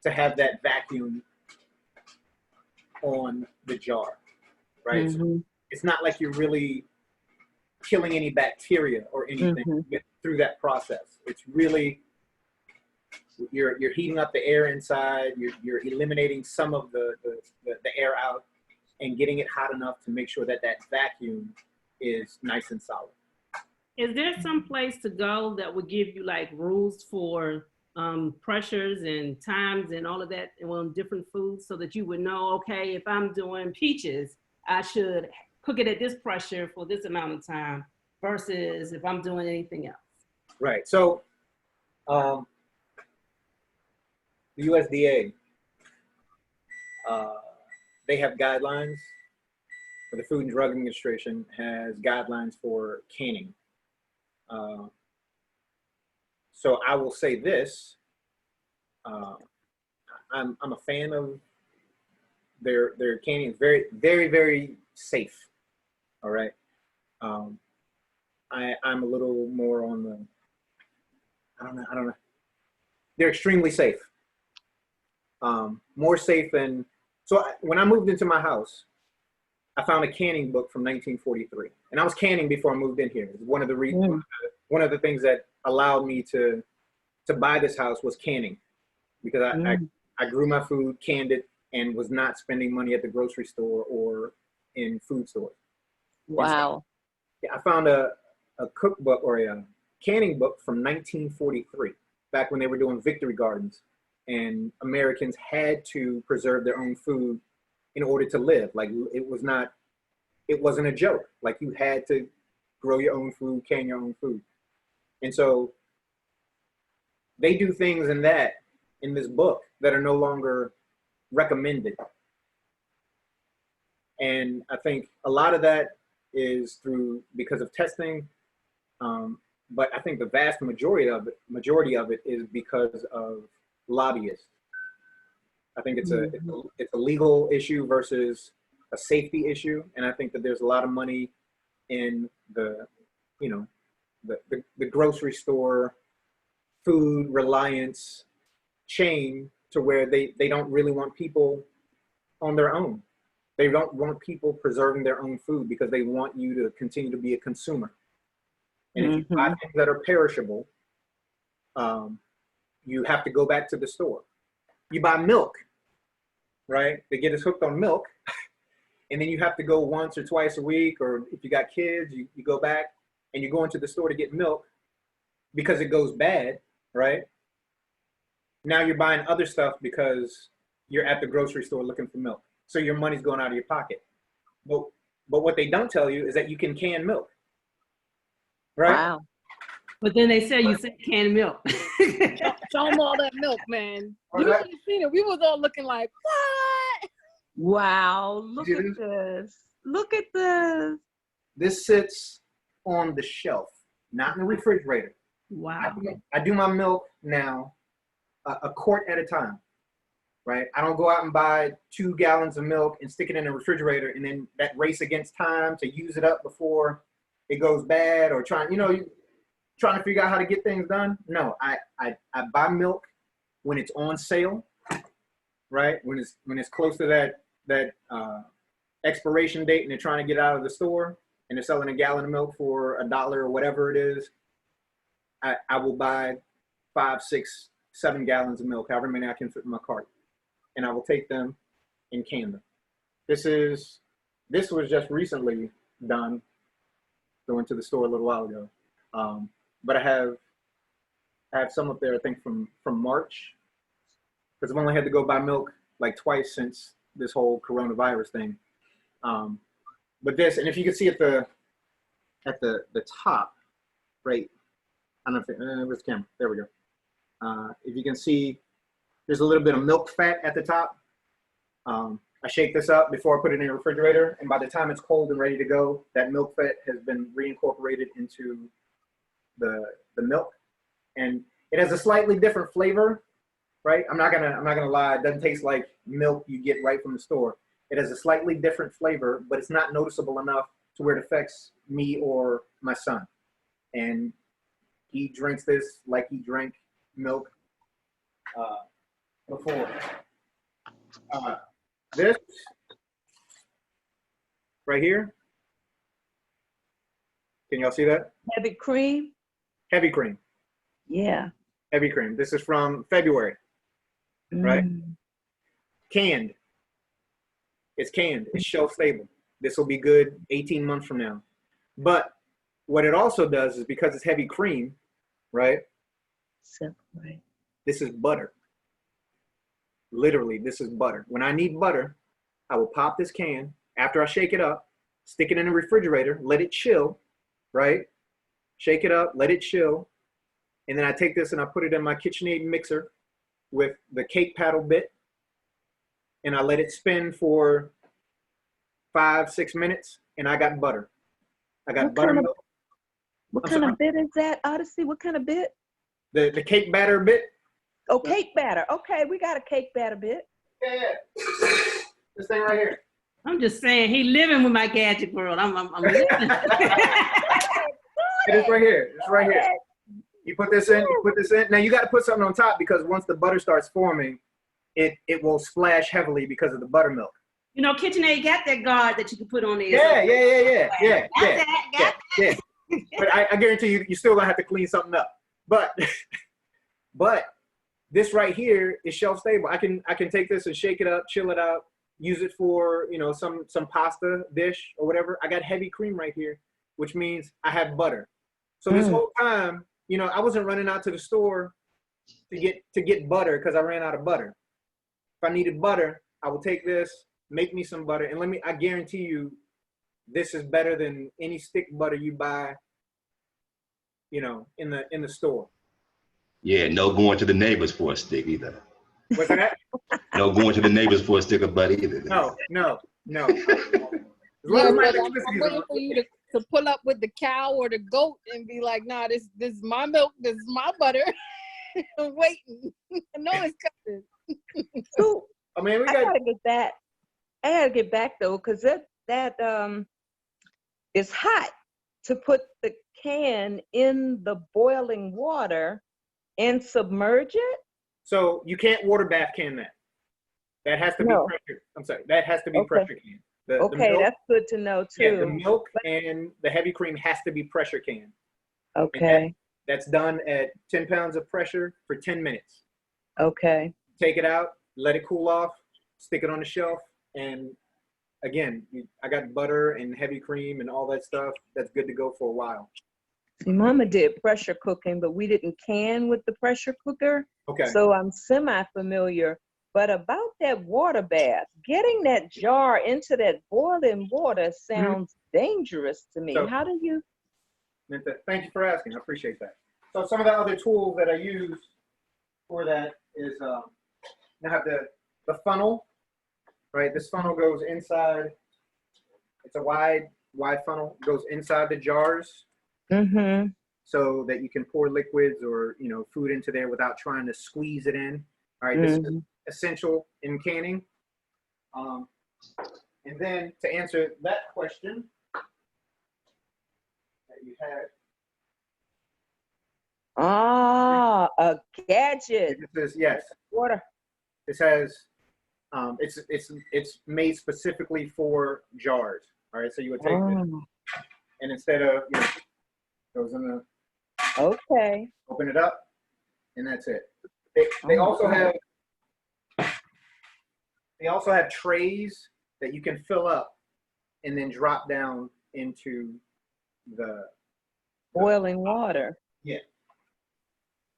Speaker 2: to have that vacuum on the jar, right?
Speaker 3: Mm-hmm.
Speaker 2: So it's not like you're really killing any bacteria or anything through that process. It's really, you're heating up the air inside, you're eliminating some of the air out and getting it hot enough to make sure that that vacuum is nice and solid.
Speaker 5: Is there some place to go that would give you like rules for pressures and times and all of that on different foods, so that you would know, okay, if I'm doing peaches, I should cook it at this pressure for this amount of time, versus if I'm doing anything else?
Speaker 2: Right. So the USDA, they have guidelines, or the Food and Drug Administration has guidelines for canning. So I will say this, I'm a fan of their canning. It's very, very, very safe. All right. I'm a little more on the, I don't know. They're extremely safe. More safe than, so when I moved into my house, I found a canning book from 1943, and I was canning before I moved in here. One of the reasons, one of the things that allowed me to buy this house was canning, because I grew my food, canned it, and was not spending money at the grocery store or in food stores.
Speaker 3: Wow.
Speaker 2: So, I found a cookbook or a canning book from 1943, back when they were doing victory gardens, and Americans had to preserve their own food in order to live. Like, it wasn't a joke. Like, you had to grow your own food, can your own food. And so they do things in this book that are no longer recommended. And I think a lot of that is because of testing. But I think the vast majority of it is because of lobbyists. I think it's a legal issue versus a safety issue, and I think that there's a lot of money in the grocery store food reliance chain, to where they don't really want people on their own. They don't want people preserving their own food, because they want you to continue to be a consumer. And if you buy things that are perishable, you have to go back to the store. You buy milk, right? They get us hooked on milk. And then you have to go once or twice a week, or if you got kids, you go back and you go into the store to get milk because it goes bad, right? Now you're buying other stuff because you're at the grocery store looking for milk. So your money's going out of your pocket. But what they don't tell you is that you can can milk, right?
Speaker 3: Wow.
Speaker 5: But then they sell you canned milk.
Speaker 1: Show them all that milk, man. You should have seen it. We was all looking like, what?
Speaker 3: Wow. Look at this. Look at this.
Speaker 2: This sits on the shelf, not in the refrigerator.
Speaker 5: Wow.
Speaker 2: I do my milk now a quart at a time, right? I don't go out and buy 2 gallons of milk and stick it in the refrigerator, and then that race against time to use it up before it goes bad, or trying, trying to figure out how to get things done. No, I buy milk when it's on sale, right? When it's close to that expiration date and they're trying to get out of the store and they're selling a gallon of milk for $1 or whatever it is. I will buy 5, 6, 7 gallons of milk, however many I can fit in my cart, and I will take them and can them. This was just recently done. Going to the store a little while ago, but I have some up there. I think from March, because I've only had to go buy milk like twice since this whole coronavirus thing. But this, and if you can see at the top, right? I don't know if where's the camera? There we go. If you can see, there's a little bit of milk fat at the top. I shake this up before I put it in the refrigerator, and by the time it's cold and ready to go, that milk fat has been reincorporated into the milk, and it has a slightly different flavor, right? I'm not gonna lie, it doesn't taste like milk you get right from the store. It has a slightly different flavor, but it's not noticeable enough to where it affects me or my son. And he drinks this like he drank milk before. This right here. Can y'all see that?
Speaker 3: Heavy cream?
Speaker 2: Heavy cream.
Speaker 3: Yeah.
Speaker 2: Heavy cream. This is from February, right? Canned. It's canned. It's shelf stable. This will be good 18 months from now. But what it also does is because it's heavy cream, right?
Speaker 3: Separate.
Speaker 2: This is butter. Literally, this is butter. When I need butter, I will pop this can after I shake it up, stick it in the refrigerator, let it chill, right? Shake it up, let it chill. And then I take this and I put it in my KitchenAid mixer with the cake paddle bit. And I let it spin for 5, 6 minutes. And I got butter. I got buttermilk.
Speaker 3: What kind of bit is that, Odyssey? What kind of bit?
Speaker 2: The cake batter bit.
Speaker 3: Oh, cake batter. Okay, we got a cake batter bit.
Speaker 2: Yeah. This thing right here.
Speaker 5: I'm just saying, he living with my gadget world. I'm living.
Speaker 2: It is right here. It's right here. You put this in. You put this in. Now you got to put something on top because once the butter starts forming, it will splash heavily because of the buttermilk.
Speaker 5: You know, KitchenAid got that guard that you can put on there.
Speaker 2: Yeah. But I guarantee you still gonna have to clean something up. But this right here is shelf stable. I can take this and shake it up, chill it out, use it for some pasta dish or whatever. I got heavy cream right here, which means I have butter. So this whole time, I wasn't running out to the store to get butter because I ran out of butter. If I needed butter, I would take this, make me some butter, and I guarantee you, this is better than any stick butter you buy, in the store.
Speaker 4: Yeah, no going to the neighbors for a stick either.
Speaker 2: What's that?
Speaker 4: No going to the neighbors for a stick of butter either.
Speaker 2: No.
Speaker 1: Yeah, but I'm waiting for you to pull up with the cow or the goat and be like, nah, this is my milk, this is my butter. I'm waiting. I know it's coming.
Speaker 3: So,
Speaker 2: I mean,
Speaker 3: I gotta get back. I gotta get back though, because that it's hot to put the can in the boiling water and submerge it.
Speaker 2: So you can't water bath can that. That has to be pressure. I'm sorry. That has to be pressure can. The milk,
Speaker 3: that's good to know too.
Speaker 2: Yeah, the milk and the heavy cream has to be pressure can.
Speaker 3: Okay.
Speaker 2: That's done at 10 pounds of pressure for 10 minutes.
Speaker 3: Okay.
Speaker 2: Take it out, let it cool off, stick it on the shelf, and again, I got butter and heavy cream and all that stuff. That's good to go for a while.
Speaker 3: See, Mama did pressure cooking, but we didn't can with the pressure cooker.
Speaker 2: Okay.
Speaker 3: So I'm semi-familiar. But about that water bath, getting that jar into that boiling water sounds dangerous to me.
Speaker 2: So,
Speaker 3: how do you?
Speaker 2: Thank you for asking. I appreciate that. So some of the other tools that I use for that is I have the funnel, right? This funnel goes inside. It's a wide funnel. It goes inside the jars.
Speaker 3: Mm-hmm.
Speaker 2: So that you can pour liquids or food into there without trying to squeeze it in. All right, this is essential in canning. And then to answer that question that you had,
Speaker 3: Ah, a gadget.
Speaker 2: It says yes.
Speaker 3: Water.
Speaker 2: This has it's made specifically for jars. All right, so you would take this,
Speaker 3: Oh,
Speaker 2: and instead of goes in the
Speaker 3: okay.
Speaker 2: open it up, and that's it. They
Speaker 3: Oh,
Speaker 2: also
Speaker 3: wow.
Speaker 2: have trays that you can fill up and then drop down into the
Speaker 3: Boiling water.
Speaker 2: yeah.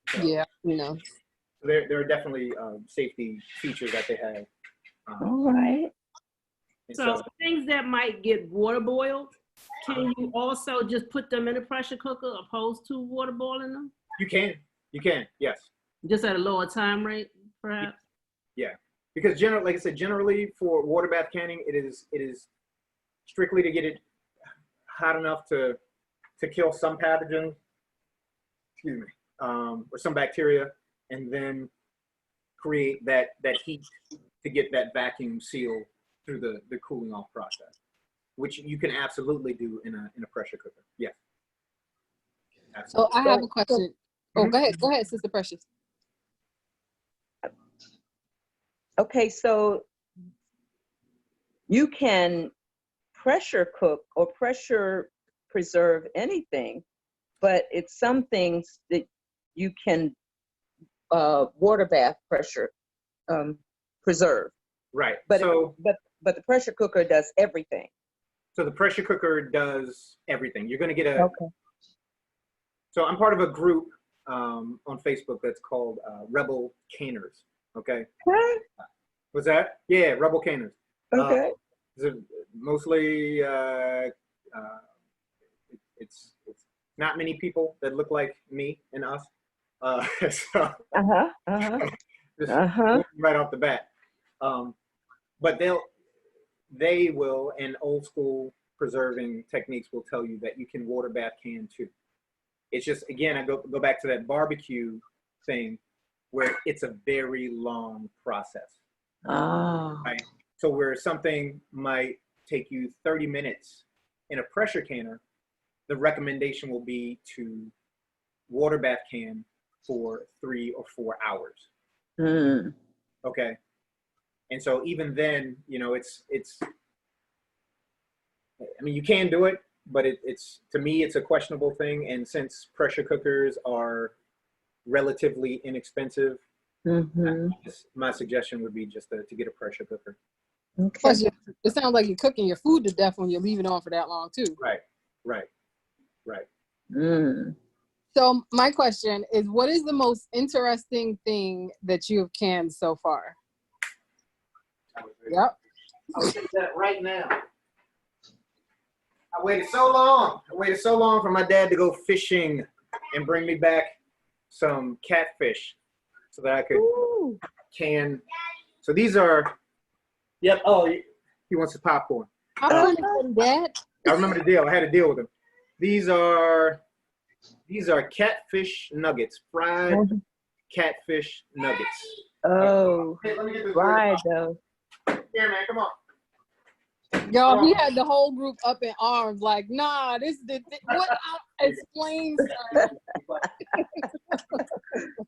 Speaker 2: So,
Speaker 1: Yeah, you know.
Speaker 2: so there are definitely safety features that they have.
Speaker 3: All right.
Speaker 2: And
Speaker 5: So things that might get water boiled, can you also just put them in a pressure cooker opposed to water boiling them?
Speaker 2: you can, yes.
Speaker 5: Just at a lower time rate, perhaps?
Speaker 2: Yeah, because like I said, generally for water bath canning, it is strictly to get it hot enough to kill some pathogens, excuse me, or some bacteria, and then create that heat to get that vacuum seal through the cooling off process, which you can absolutely do in a pressure cooker. Yes.
Speaker 1: So
Speaker 2: Absolutely.
Speaker 1: I have a question. Oh,
Speaker 2: Mhm.
Speaker 1: go ahead, Sister Precious.
Speaker 3: Okay, so you can pressure cook or pressure preserve anything, but it's some things that you can water bath pressure preserve.
Speaker 2: Right.
Speaker 3: But
Speaker 2: So
Speaker 3: but the pressure cooker does everything.
Speaker 2: so the pressure cooker does everything. You're going to get
Speaker 3: Okay.
Speaker 2: So I'm part of a group on Facebook that's called Rebel Caners. Okay.
Speaker 3: Huh?
Speaker 2: What's that? Yeah, Rebel Caners.
Speaker 3: Okay.
Speaker 2: Mostly, it's not many people that look like me and us. So
Speaker 3: Uh-huh. Uh-huh.
Speaker 2: just
Speaker 3: Uh-huh.
Speaker 2: right off the bat. But they will, and old school preserving techniques will tell you that you can water bath can too. It's just, again, I go back to that barbecue thing where it's a very long process.
Speaker 3: Ah.
Speaker 2: Right? So where something might take you 30 minutes in a pressure canner, the recommendation will be to water bath can for 3 or 4 hours.
Speaker 3: Mm.
Speaker 2: Okay. And so even then, it's I mean, you can do it, but it's to me, it's a questionable thing. And since pressure cookers are relatively inexpensive,
Speaker 3: Mm-hmm.
Speaker 2: my suggestion would be just to get a pressure cooker.
Speaker 3: Okay.
Speaker 1: Plus, it sounds like you're cooking your food to death when you're leaving it on for that long too.
Speaker 2: Right.
Speaker 3: Mm.
Speaker 1: So my question is, what is the most interesting thing that you have canned so far? Yep.
Speaker 2: I'll say that right now. I waited so long for my dad to go fishing and bring me back some catfish so that I could
Speaker 3: Ooh.
Speaker 2: can. So these are, yep. Oh, he wants his popcorn.
Speaker 1: How funny is that?
Speaker 2: I remember the deal. I had a deal with him. These are catfish nuggets, fried catfish nuggets.
Speaker 3: Oh,
Speaker 2: Hey, let me get this
Speaker 3: right though.
Speaker 2: Here, man, come on.
Speaker 1: Y'all, he had the whole group up in arms, like, nah, what? Explain, sir.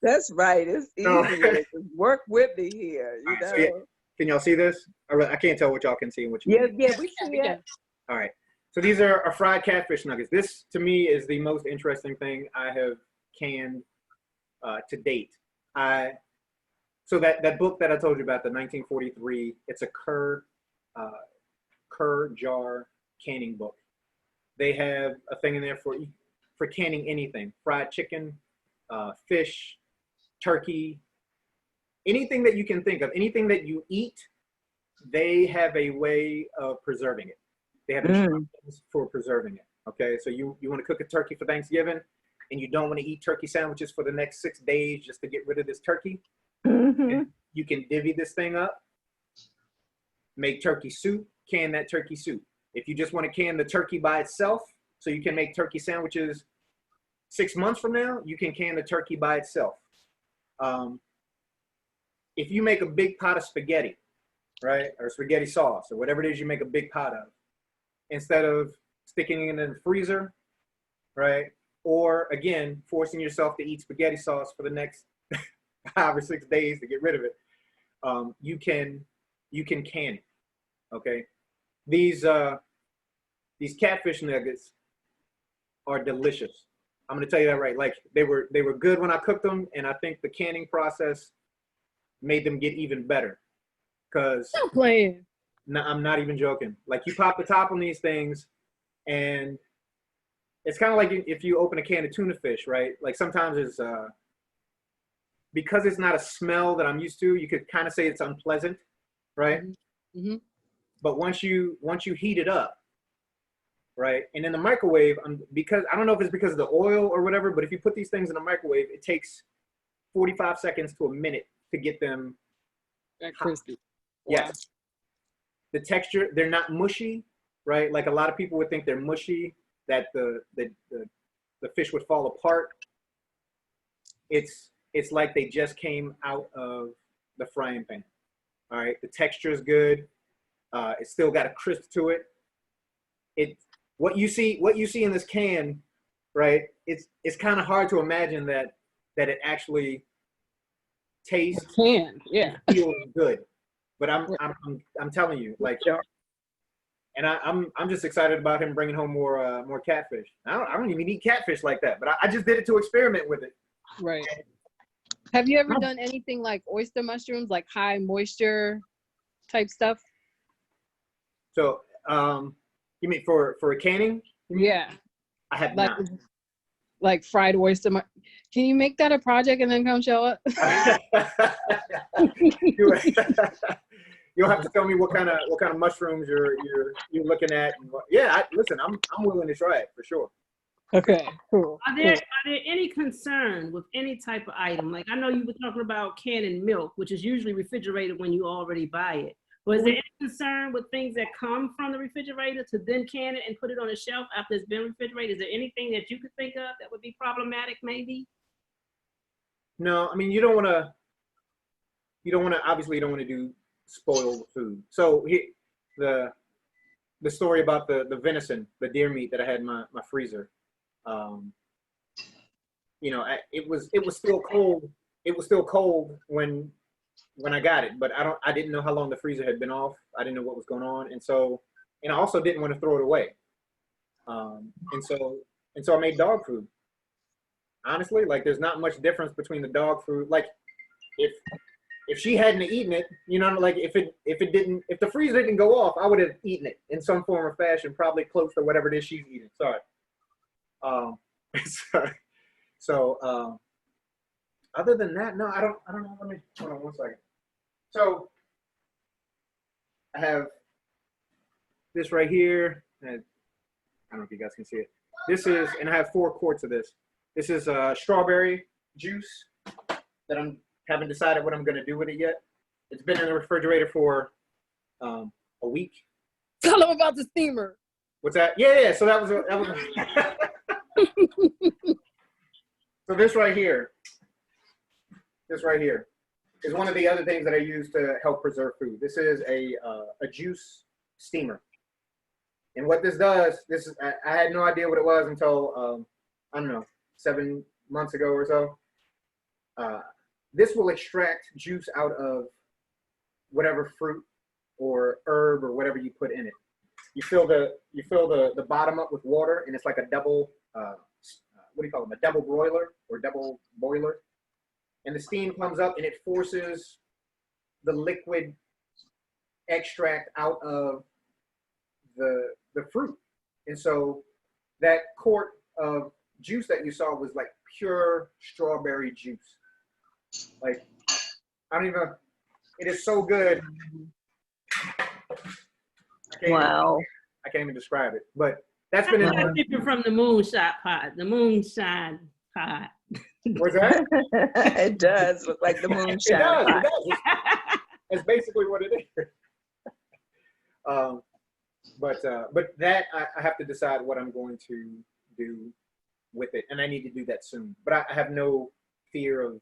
Speaker 3: That's right. It's easy.
Speaker 2: No.
Speaker 3: Just work with me here. You know.
Speaker 2: So, yeah, can y'all see this? I can't tell what y'all can see and what you
Speaker 3: Yeah,
Speaker 2: can't.
Speaker 3: yeah, we see it.
Speaker 2: All right. So these are fried catfish nuggets. This, to me, is the most interesting thing I have canned to date. So that book that I told you about, the 1943, it's a Kerr jar canning book. They have a thing in there for canning anything: fried chicken, fish, turkey, anything that you can think of, anything that you eat. They have a way of preserving it. They have instructions for preserving it. Okay, so you want to cook a turkey for Thanksgiving, and you don't want to eat turkey sandwiches for the next 6 days just to get rid of this turkey.
Speaker 3: Mm-hmm.
Speaker 2: You can divvy this thing up, make turkey soup, can that turkey soup. If you just want to can the turkey by itself, so you can make turkey sandwiches 6 months from now, you can can the turkey by itself. If you make a big pot of spaghetti, right, or spaghetti sauce, or whatever it is you make a big pot of, instead of sticking it in the freezer, right, or again, forcing yourself to eat spaghetti sauce for the next 5 or 6 days to get rid of it, you can can it. Okay, these catfish nuggets are delicious. I'm gonna tell you that right. Like they were good when I cooked them, and I think the canning process made them get even better. Cause
Speaker 1: Stop playing.
Speaker 2: no, I'm not even joking. Like you pop the top on these things, and it's kind of like if you open a can of tuna fish, right? Like sometimes it's because it's not a smell that I'm used to. You could kind of say it's unpleasant, right?
Speaker 1: Mm-hmm.
Speaker 2: But once you heat it up, right, and in the microwave, because I don't know if it's because of the oil or whatever, but if you put these things in the microwave, it takes 45 seconds to a minute to get them
Speaker 1: crispy.
Speaker 2: Yes. Wow. The texture, they're not mushy, right? Like a lot of people would think they're mushy, that the fish would fall apart. It's like they just came out of the frying pan. All right, the texture is good. It's still got a crisp to it. What you see in this can, right? It's kind of hard to imagine that it actually tastes
Speaker 1: and
Speaker 2: feels good. But I'm telling you, like, and I'm just excited about him bringing home more catfish. I don't even eat catfish like that, but I just did it to experiment with it.
Speaker 1: Right. Have you ever done anything like oyster mushrooms, like high moisture type stuff?
Speaker 2: So, you mean for a canning?
Speaker 1: Yeah.
Speaker 2: I have not.
Speaker 1: Like fried oyster. Can you make that a project and then come show up?
Speaker 2: You'll have to tell me what kind of mushrooms you're looking at. Yeah, listen, I'm willing to try it for sure.
Speaker 1: Okay, cool.
Speaker 5: Are there any concern with any type of item? Like I know you were talking about canning milk, which is usually refrigerated when you already buy it. But is there any concern with things that come from the refrigerator to then can it and put it on a shelf after it's been refrigerated? Is there anything that you could think of that would be problematic, maybe?
Speaker 2: No, I mean you don't want to. Obviously, you don't want to do spoiled food. So the story about the venison, the deer meat that I had in my freezer. You know, it was still cold. It was still cold when I got it, but I didn't know how long the freezer had been off. I didn't know what was going on, and I also didn't want to throw it away. And so I made dog food. Honestly, like there's not much difference between the dog food. Like if she hadn't eaten it, you know, like if the freezer didn't go off, I would have eaten it in some form or fashion, probably close to whatever it is she's eating. Sorry. So other than that, no, I don't know. Let me hold on one second. So I have this right here. I don't know if you guys can see it. This is, and I have 4 quarts of this. This is strawberry juice that I haven't decided what I'm going to do with it yet. It's been in the refrigerator for a week.
Speaker 1: Tell them about the steamer.
Speaker 2: What's that? Yeah. So that was So this right here is one of the other things that I use to help preserve food. This is a juice steamer. And what this does, I had no idea what it was until, I don't know, 7 months ago or so. This will extract juice out of whatever fruit or herb or whatever you put in it. You fill the bottom up with water, and it's like a double, what do you call them? A double broiler or double boiler. And the steam comes up and it forces the liquid extract out of the fruit. And so that quart of juice that you saw was like pure strawberry juice. Like, I don't even, it is so good.
Speaker 3: Wow.
Speaker 2: I can't even describe it, but that's been
Speaker 5: different from the moonshine pot. The moonshine pot.
Speaker 2: What's that?
Speaker 3: It does look like the moonshine pot.
Speaker 2: It does. It's basically what it is. But that I have to decide what I'm going to do with it, and I need to do that soon. But I have no fear of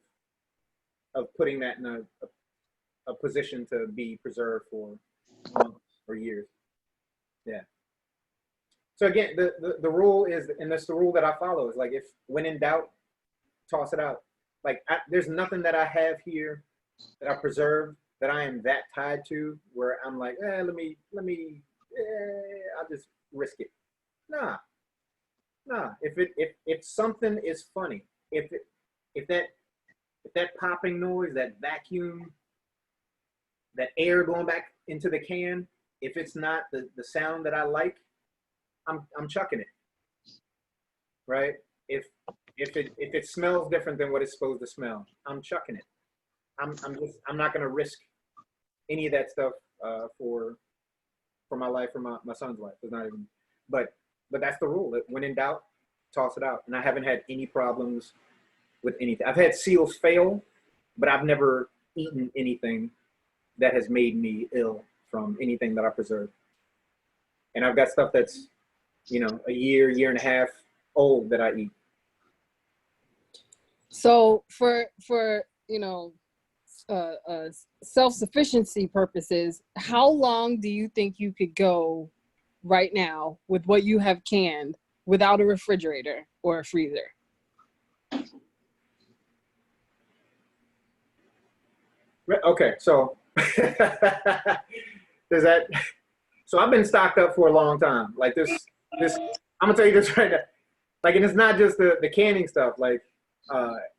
Speaker 2: putting that in a position to be preserved for months or years. Yeah. So again, the rule is, and that's the rule that I follow, is like, if when in doubt, toss it out. Like there's nothing that I have here that I preserved that I am that tied to where I'm like, let me, I'll just risk it. Nah. If something is funny, if that popping noise, that vacuum, that air going back into the can, if it's not the sound that I like, I'm chucking it. Right? If it smells different than what it's supposed to smell, I'm chucking it. I'm not gonna risk any of that stuff for my life or my son's life. It's not even, but that's the rule. That when in doubt, toss it out. And I haven't had any problems with anything. I've had seals fail, but I've never eaten anything that has made me ill from anything that I preserved. And I've got stuff that's, a year and a half old that I eat.
Speaker 1: So for self-sufficiency purposes, how long do you think you could go right now with what you have canned without a refrigerator or a freezer?
Speaker 2: Okay, so does that? So I've been stocked up for a long time. Like this. I'm gonna tell you this right now. Like, and it's not just the canning stuff. Like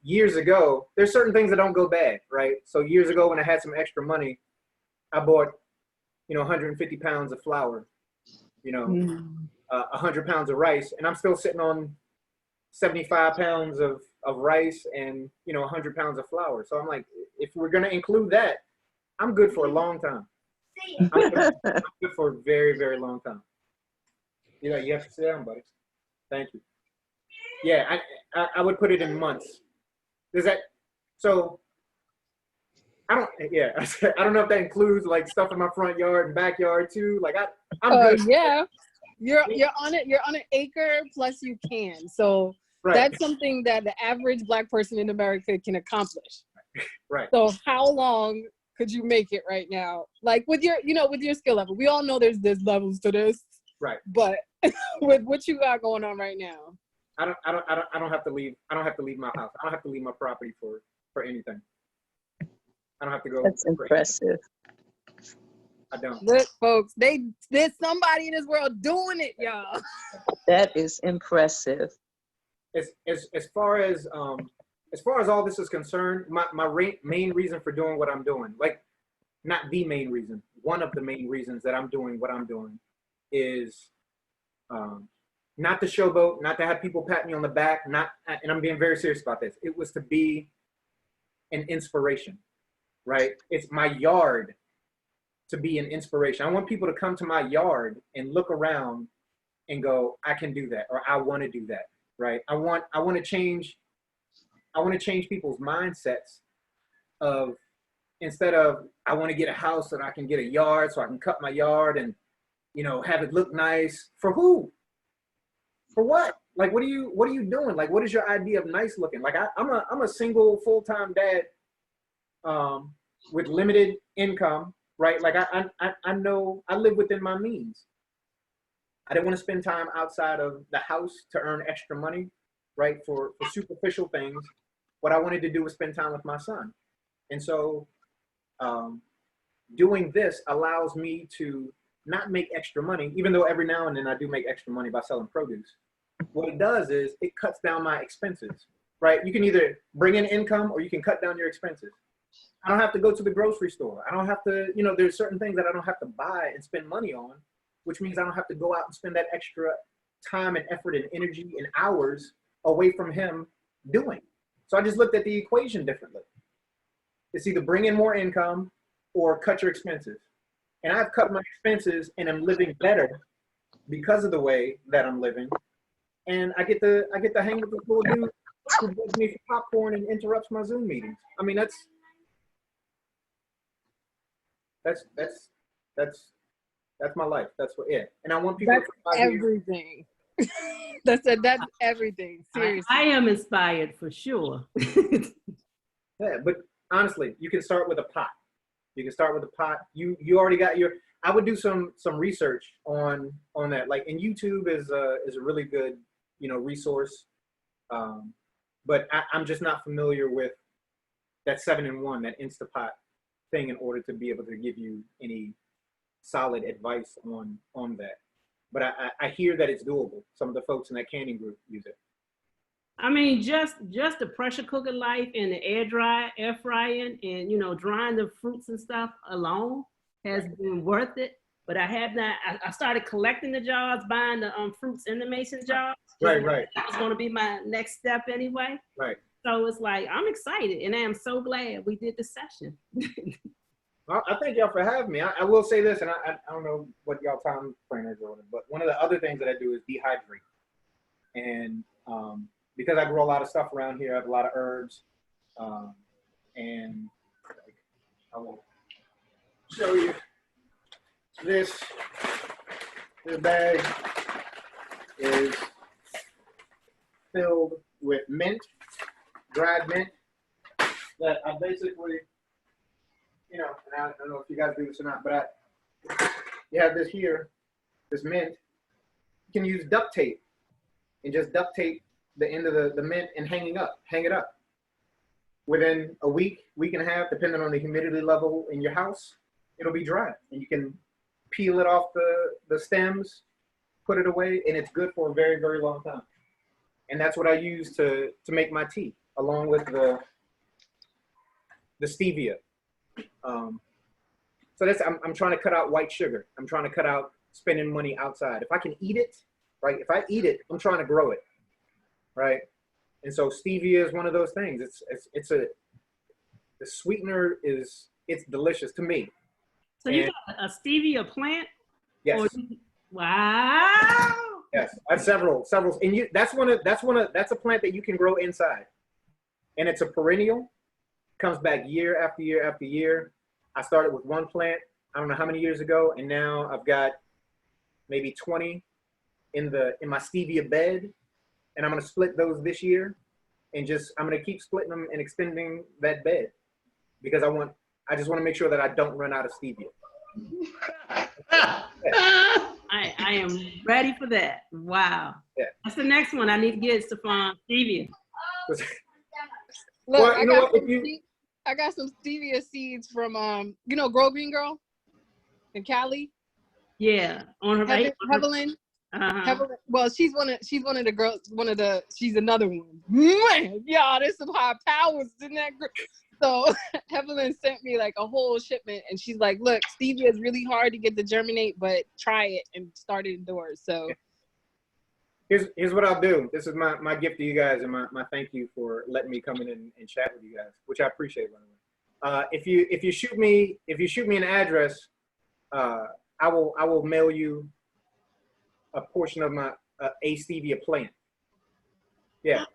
Speaker 2: years ago, there's certain things that don't go bad, right? So years ago, when I had some extra money, I bought, 150 pounds of flour, 100 pounds of rice, and I'm still sitting on 75 pounds of rice and 100 pounds of flour. So I'm like, if we're gonna include that, I'm good for a long time. I'm good for a very, very long time. You have to sit down, buddy. Thank you. Yeah, I would put it in months. Does that? So I don't know if that includes like stuff in my front yard and backyard too. Like I'm good.
Speaker 1: Yeah, you're on it. You're on an acre plus you can. So
Speaker 2: right.
Speaker 1: That's something that the average Black person in America can accomplish.
Speaker 2: Right.
Speaker 1: So how long could you make it right now? Like with your skill level, we all know there's levels to this.
Speaker 2: Right.
Speaker 1: But with what you got going on right now,
Speaker 2: I don't have to leave. I don't have to leave my house. I don't have to leave my property for anything. I don't have to go.
Speaker 3: That's impressive.
Speaker 2: I don't.
Speaker 1: Look, folks, there's somebody in this world doing it, y'all.
Speaker 3: That is impressive.
Speaker 2: As far as all this is concerned, my main reason for doing what I'm doing, like not the main reason, one of the main reasons that I'm doing what I'm doing is not to showboat, not to have people pat me on the back, and I'm being very serious about this. It was to be an inspiration, right? It's my yard to be an inspiration. I want people to come to my yard and look around and go, I can do that, or I want to do that, right? I want to change people's mindsets of, instead of, I want to get a house so that I can get a yard so I can cut my yard and, have it look nice. For who? For what? Like, what are you doing? Like, what is your idea of nice looking? Like, I'm a single full-time dad with limited income, right? Like I know I live within my means. I didn't want to spend time outside of the house to earn extra money, right? For superficial things. What I wanted to do was spend time with my son. And so doing this allows me to not make extra money, even though every now and then I do make extra money by selling produce. What it does is it cuts down my expenses, right? You can either bring in income or you can cut down your expenses. I don't have to go to the grocery store. I don't have to, there's certain things that I don't have to buy and spend money on, which means I don't have to go out and spend that extra time and effort and energy and hours away from him doing. So I just looked at the equation differently. It's either bring in more income or cut your expenses. And I've cut my expenses and I'm living better because of the way that I'm living. And I get to hang with this little dude who begs me for popcorn and interrupts my Zoom meetings. I mean, that's my life. That's what And I want people
Speaker 1: that's everything. That's everything. Seriously.
Speaker 5: I am inspired for sure.
Speaker 2: Yeah, but honestly, you can start with a pot. You can start with a pot. You already got I would do some research on that. Like, and YouTube is a really good, you know, resource. But I'm just not familiar with that 7-in-1, that Instapot thing, in order to be able to give you any solid advice on that. But I hear that it's doable. Some of the folks in that canning group use it.
Speaker 5: I mean, just the pressure cooker life and the air frying, and you know, drying the fruits and stuff alone has been worth it. But I have not. I started collecting the jars, buying the fruits in the mason jars.
Speaker 2: Right.
Speaker 5: That was going to be my next step anyway.
Speaker 2: Right.
Speaker 5: So it's like, I'm excited, and I am so glad we did the session.
Speaker 2: Well, I thank y'all for having me. I will say this, and I don't know what y'all time planners are on, but one of the other things that I do is dehydrate. And because I grow a lot of stuff around here, I have a lot of herbs, and I will show you this. This bag is filled with mint, dried mint, that I basically, you know, and I don't know if you guys do this or not, but you have this here, this mint. You can use duct tape and just duct tape the end of the mint and hang it up. Within a week and a half, depending on the humidity level in your house, it'll be dry, and you can peel it off the stems, put it away, and it's good for a very, very long time. And that's what I use to make my tea, along with the stevia. So that's, I'm trying to cut out white sugar. I'm trying to cut out spending money outside. If I can eat it, right? If I eat it, I'm trying to grow it, right? And so stevia is one of those things. The sweetener it's delicious to me.
Speaker 5: So you got a stevia plant?
Speaker 2: Yes.
Speaker 5: Wow.
Speaker 2: Yes, I have several, and that's a plant that you can grow inside, and it's a perennial. Comes back year after year after year. I started with one plant, I don't know how many years ago, and now I've got maybe 20 in my stevia bed, and I'm gonna split those this year, and I'm gonna keep splitting them and extending that bed, because I just want to make sure that I don't run out of stevia.
Speaker 5: I am ready for that. Wow. Yeah. That's the next one I need to get, Stefan. Stevia.
Speaker 1: Look, well, I got some stevia seeds from Grow Green Girl in Cali.
Speaker 5: Yeah, on her
Speaker 1: Hevelyn. Hevelyn. Well, she's one of the girls. She's another one. Man, y'all, there's some high powers in that group. So Evelyn sent me like a whole shipment, and she's like, look, stevia is really hard to get to germinate, but try it and start it indoors. So
Speaker 2: here's what I'll do. This is my gift to you guys, and my thank you for letting me come in and chat with you guys, which I appreciate, by the way. If you shoot me an address, I will mail you a portion of my a stevia plant. Yeah.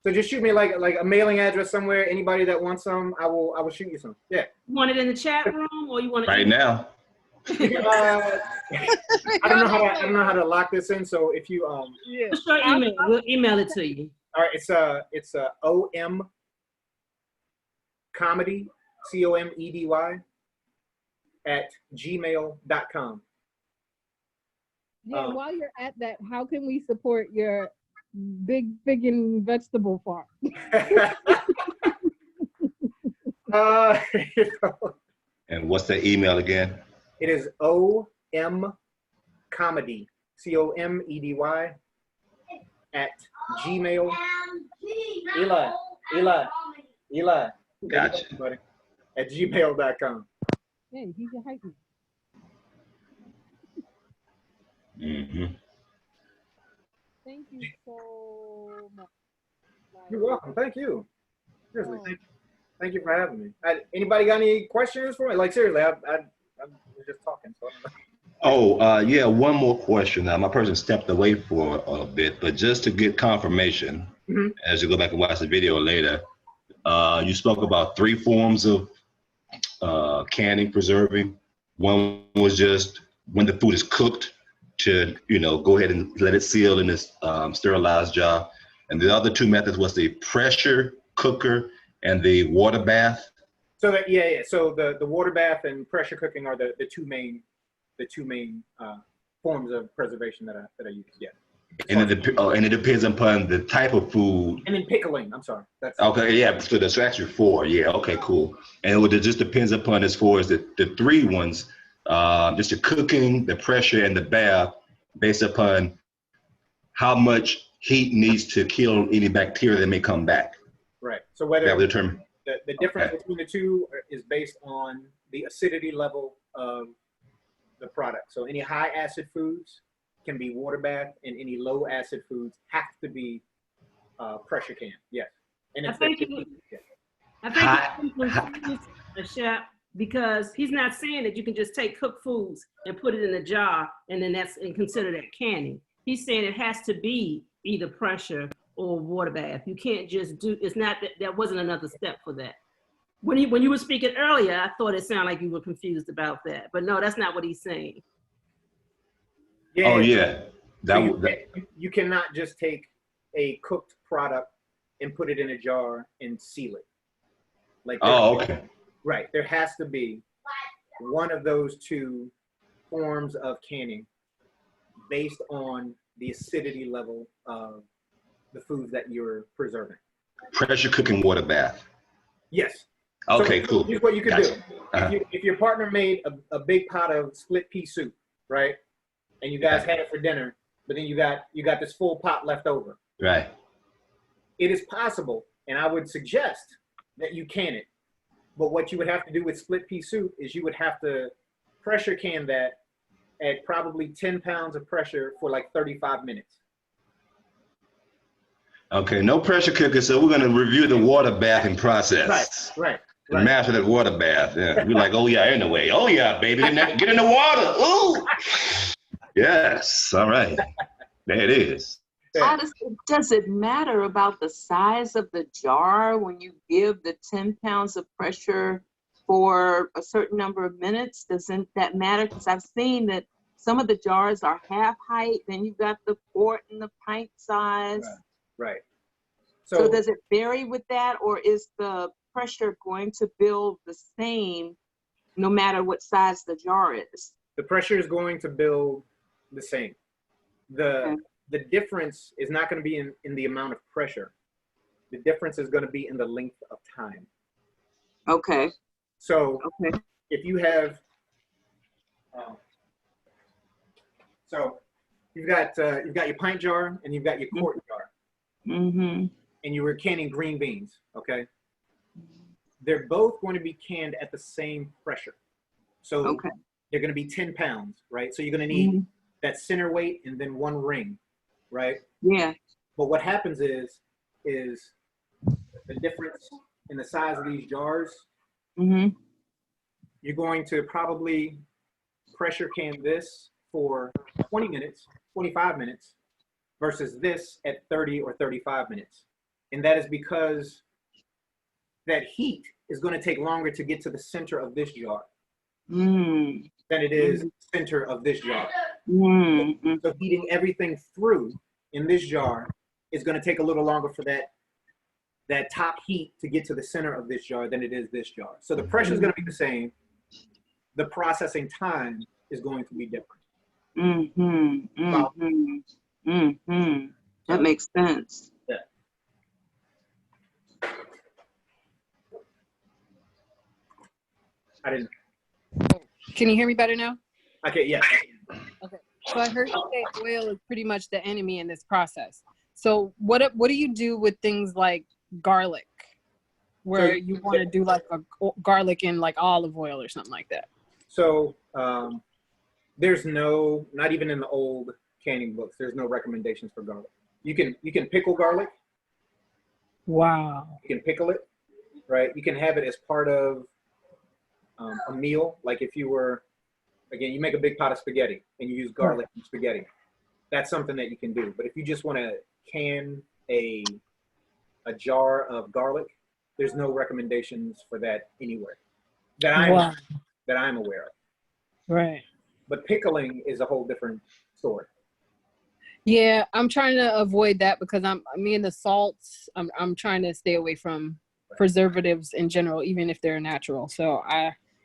Speaker 2: So just shoot me like a mailing address somewhere. Anybody that wants some, I will shoot you some. Yeah.
Speaker 5: You want it in the chat room, or you want it
Speaker 4: right now?
Speaker 2: I don't know how to lock this in. So if you
Speaker 5: what's your email? We'll email it to you.
Speaker 2: All right. It's OM comedy COMEDY @gmail.com.
Speaker 1: Yeah. While you're at that, how can we support your big friggin' vegetable farm?
Speaker 4: And what's the email again?
Speaker 2: It is OM comedy COMEDY @gmail. Eli.
Speaker 4: Gotcha.
Speaker 2: Buddy, @gmail.com.
Speaker 1: Hey, he's a hype man.
Speaker 4: Mm-hmm.
Speaker 1: Thank you so much.
Speaker 2: You're welcome. Thank you. Seriously, thank you for having me. Anybody got any questions for me? Like, seriously, I was just talking. So I don't know.
Speaker 4: Yeah, one more question. My person stepped away for a bit, but just to get confirmation, as you go back and watch the video later, you spoke about 3 forms of canning, preserving. One was just when the food is cooked, to go ahead and let it seal in this sterilized jar. And the other 2 methods was the pressure cooker and the water bath.
Speaker 2: So so the water bath and pressure cooking are the 2 main two main forms of preservation that I use. Yeah.
Speaker 4: And it depends upon the type of food.
Speaker 2: And then pickling. I'm sorry. That's
Speaker 4: Okay, yeah. So that's actually 4. Yeah. Okay, cool. And it just depends upon as far as the 3 ones, just the cooking, the pressure, and the bath, based upon how much heat needs to kill any bacteria that may come back.
Speaker 2: right. So whether
Speaker 4: That will determine.
Speaker 2: the difference
Speaker 4: Okay.
Speaker 2: between the two is based on the acidity level of the product. So any high acid foods can be water bath, and any low acid foods have to be pressure can. Yes. And
Speaker 5: I
Speaker 2: it's
Speaker 5: think you confused the chef because he's not saying that you can just take cooked foods and put it in a jar and then consider that canning. He's saying it has to be either pressure or water bath. You can't just do. It's not that there wasn't another step for that. When you were speaking earlier, I thought it sounded like you were confused about that, but no, that's not what he's saying.
Speaker 2: Yeah.
Speaker 4: Oh yeah.
Speaker 2: So you cannot just take a cooked product and put it in a jar and seal it. Like
Speaker 4: okay.
Speaker 2: Right. There has to be one of those two forms of canning based on the acidity level of the foods that you're preserving.
Speaker 4: Pressure cooking, water bath.
Speaker 2: Yes.
Speaker 4: Okay,
Speaker 2: So
Speaker 4: cool.
Speaker 2: here's what you could
Speaker 4: Gotcha.
Speaker 2: do. If your partner made a big pot of split pea soup, right, and you guys had it for dinner, but then you got this full pot left over.
Speaker 4: Right.
Speaker 2: It is possible, and I would suggest that you can it. But what you would have to do with split pea soup is you would have to pressure can that at probably 10 pounds of pressure for like 35 minutes.
Speaker 4: Okay, no pressure cooker, so we're gonna review the water bathing process.
Speaker 2: Right.
Speaker 4: The master of the water bath. Yeah. We're like, oh yeah, anyway. Oh yeah, baby. Get in the water. Ooh. Yes. All right. There it is.
Speaker 3: Does it matter about the size of the jar when you give the 10 pounds of pressure for a certain number of minutes? Doesn't that matter? Because I've seen that some of the jars are half height, then you've got the quart and the pint size.
Speaker 2: Right.
Speaker 3: So does it vary with that, or is the pressure going to build the same no matter what size the jar is?
Speaker 2: The pressure is going to build the same. The difference is not going to be in the amount of pressure. The difference is going to be in the length of time.
Speaker 3: Okay.
Speaker 2: So if you have, so you've got your pint jar and you've got your quart jar, and you were canning green beans. Okay. They're both going to be canned at the same pressure. So they're going to be 10 pounds, right? So you're going to need that center weight and then one ring, right?
Speaker 3: Yeah.
Speaker 2: But what happens is the difference in the size of these jars. You're going to probably pressure can this for 20 minutes, 25 minutes, versus this at 30 or 35 minutes. And that is because that heat is going to take longer to get to the center of this jar than it is center of this jar. So heating everything through in this jar is going to take a little longer for that top heat to get to the center of this jar than it is this jar. So the pressure is going to be the same. The processing time is going to be different.
Speaker 3: That makes sense.
Speaker 2: Yeah. I didn't.
Speaker 1: Can you hear me better now?
Speaker 2: Okay, yeah.
Speaker 1: Okay. So I heard you say oil is pretty much the enemy in this process. So what do you do with things like garlic, where you want to do like a garlic in like olive oil or something like that?
Speaker 2: So there's not even in the old canning books, there's no recommendations for garlic. You can pickle garlic.
Speaker 1: Wow.
Speaker 2: You can pickle it, right? You can have it as part of a meal. Like if you were, again, you make a big pot of spaghetti and you use garlic in spaghetti. That's something that you can do. But if you just want to can a jar of garlic, there's no recommendations for that anywhere that I'm aware of.
Speaker 1: Right.
Speaker 2: But pickling is a whole different story.
Speaker 1: Yeah, I'm trying to avoid that because me and the salts, I'm trying to stay away from preservatives in general, even if they're natural. So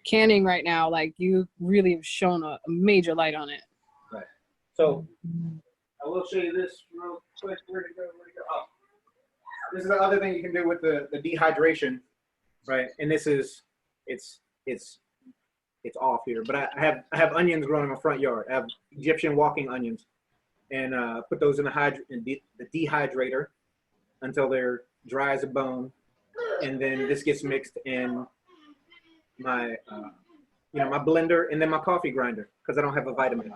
Speaker 1: canning right now, like you really have shown a major light on it.
Speaker 2: Right. So I will show you this real quick. Where'd it go? Oh, this is the other thing you can do with the dehydration, right? And this is it's off here, but I have onions growing in my front yard. I have Egyptian walking onions, and put those in the dehydrator until they're dry as a bone, and then this gets mixed in my my blender and then my coffee grinder because I don't have a Vitamix. If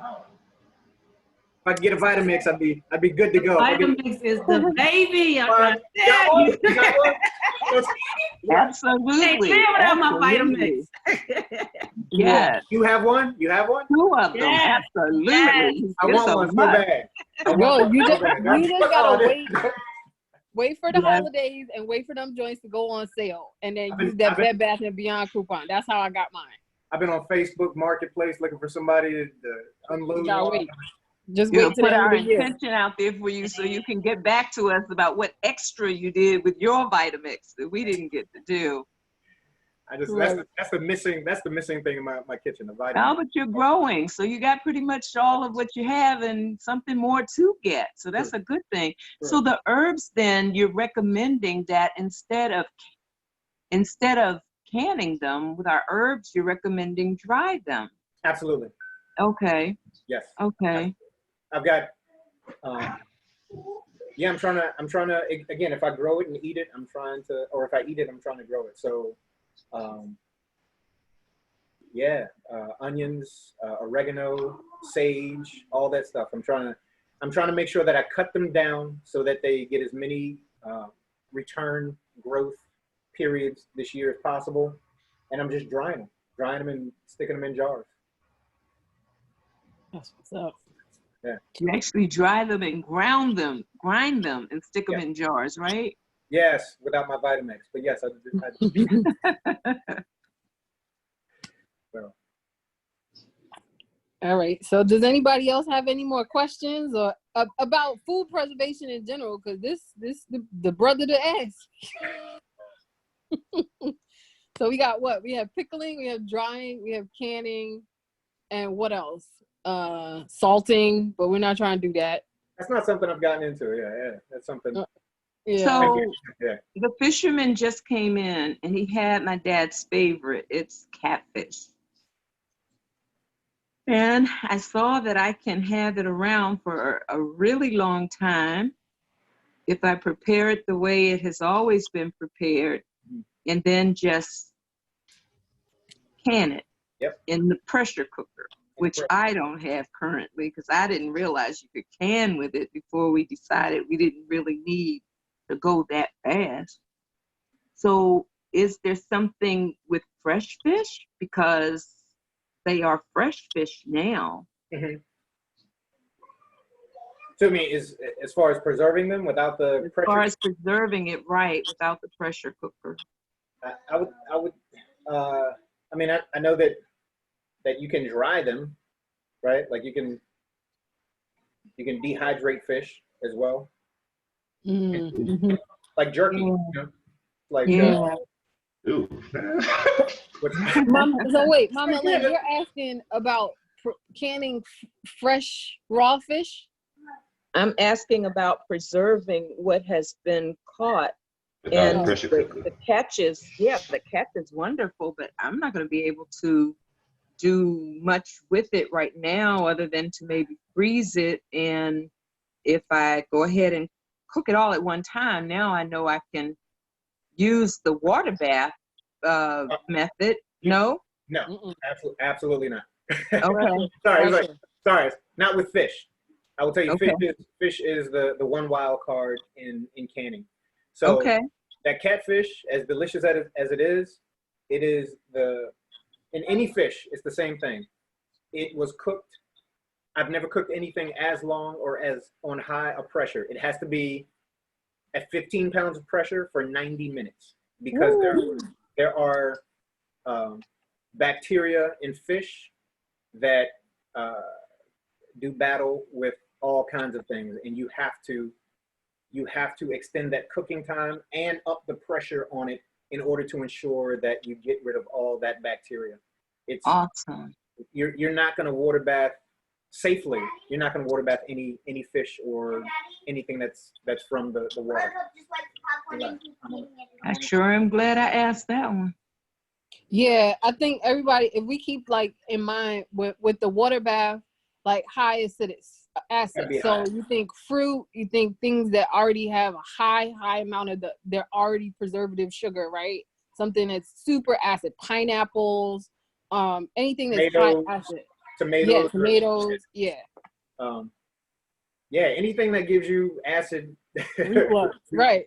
Speaker 2: I could get a Vitamix, I'd be good to go.
Speaker 5: Vitamix is the baby. I'm trying to
Speaker 2: Got
Speaker 5: tell
Speaker 2: one?
Speaker 5: you.
Speaker 2: You got one?
Speaker 3: Absolutely.
Speaker 5: Can't live without my
Speaker 3: Absolutely.
Speaker 5: Vitamix.
Speaker 3: Yes.
Speaker 2: You have one? You have one?
Speaker 3: 2 of them.
Speaker 5: Yes.
Speaker 3: Absolutely.
Speaker 5: Yes.
Speaker 2: I
Speaker 3: It's
Speaker 2: want
Speaker 3: a
Speaker 2: one so
Speaker 3: must.
Speaker 2: bad.
Speaker 1: Yo, you just gotta
Speaker 2: Oh,
Speaker 1: wait for the
Speaker 3: Yes.
Speaker 1: holidays and wait for them joints to go on sale, and then
Speaker 2: I've been-
Speaker 1: use that
Speaker 2: I've been-
Speaker 1: Bed Bath and Beyond coupon. That's how I got mine.
Speaker 2: I've been on Facebook Marketplace looking for somebody to unload.
Speaker 1: You gotta wait. Just
Speaker 3: We'll
Speaker 1: wait till
Speaker 3: put
Speaker 1: the end
Speaker 3: our
Speaker 1: of the year.
Speaker 3: intention out there for you so you can get back to us about what extra you did with your Vitamix that we didn't get to do.
Speaker 2: That's the missing thing in my kitchen, the
Speaker 3: Now,
Speaker 2: vitamin.
Speaker 3: but you're growing, so you got pretty much all of what you have and something more to get. So that's a good thing. So the herbs, then you're recommending that instead of canning them with our herbs, you're recommending dry them.
Speaker 2: Absolutely.
Speaker 3: Okay.
Speaker 2: Yes.
Speaker 3: Okay.
Speaker 2: I've got I'm trying to again, if I grow it and eat it, if I eat it, I'm trying to grow it. So onions, oregano, sage, all that stuff. I'm trying to make sure that I cut them down so that they get as many return growth periods this year as possible. And I'm just drying them and sticking them in jars.
Speaker 1: That's what's up.
Speaker 2: Yeah.
Speaker 3: You actually dry them and grind them and stick them in jars, right?
Speaker 2: Yes, without my Vitamix, but yes, I do. So.
Speaker 1: All right. So does anybody else have any more questions or about food preservation in general? Because this the brother to ask. So we got what? We have pickling, we have drying, we have canning, and what else? Salting, but we're not trying to do that.
Speaker 2: That's not something I've gotten into. Yeah. That's something.
Speaker 1: Yeah.
Speaker 3: So
Speaker 2: Yeah.
Speaker 3: the fisherman just came in and he had my dad's favorite. It's catfish. And I saw that I can have it around for a really long time if I prepare it the way it has always been prepared and then just can it in the pressure cooker, which I don't have currently because I didn't realize you could can with it before we decided we didn't really need to go that fast. So is there something with fresh fish? Because they are fresh fish now.
Speaker 2: Mm-hmm. To me, is as far as preserving them without the pressure.
Speaker 3: As far as preserving it right without the pressure cooker.
Speaker 2: I would. I mean, I know that you can dry them, right? Like you can dehydrate fish as well.
Speaker 1: Mm-hmm.
Speaker 2: Like jerky, you know? Like
Speaker 4: Ooh.
Speaker 1: Mama, so wait, Mama Lynn, you're asking about canning fresh raw fish?
Speaker 3: I'm asking about preserving what has been caught.
Speaker 4: Without
Speaker 3: And
Speaker 4: pressure cooker.
Speaker 3: the catch is wonderful, but I'm not going to be able to do much with it right now other than to maybe freeze it. And if I go ahead and cook it all at one time, now I know I can use the water bath method. No?
Speaker 2: No, absolutely not.
Speaker 3: Okay.
Speaker 2: Sorry, not with fish. I will tell you,
Speaker 3: Okay.
Speaker 2: fish is the one wild card in canning. So that catfish, as delicious as it is in any fish, it's the same thing. It was cooked. I've never cooked anything as long or as on high a pressure. It has to be at 15 pounds of pressure for 90 minutes because there are bacteria in fish that do battle with all kinds of things, and you have to extend that cooking time and up the pressure on it in order to ensure that you get rid of all that bacteria. It's
Speaker 3: Awesome.
Speaker 2: you're not going to water bath safely. You're not going to water bath any fish or anything that's from the water.
Speaker 3: I sure am glad I asked that one.
Speaker 1: Yeah, I think everybody, if we keep like in mind with the water bath, like high acidic acid. So
Speaker 2: high.
Speaker 1: you think fruit, you think things that already have a high amount of they're already preservative sugar, right? Something that's super acid, pineapples, anything that's
Speaker 2: Tomatoes,
Speaker 1: high acid.
Speaker 2: Tomatoes.
Speaker 1: Yeah, tomatoes. Yeah.
Speaker 2: Yeah, anything that gives you acid.
Speaker 1: Reflux, right.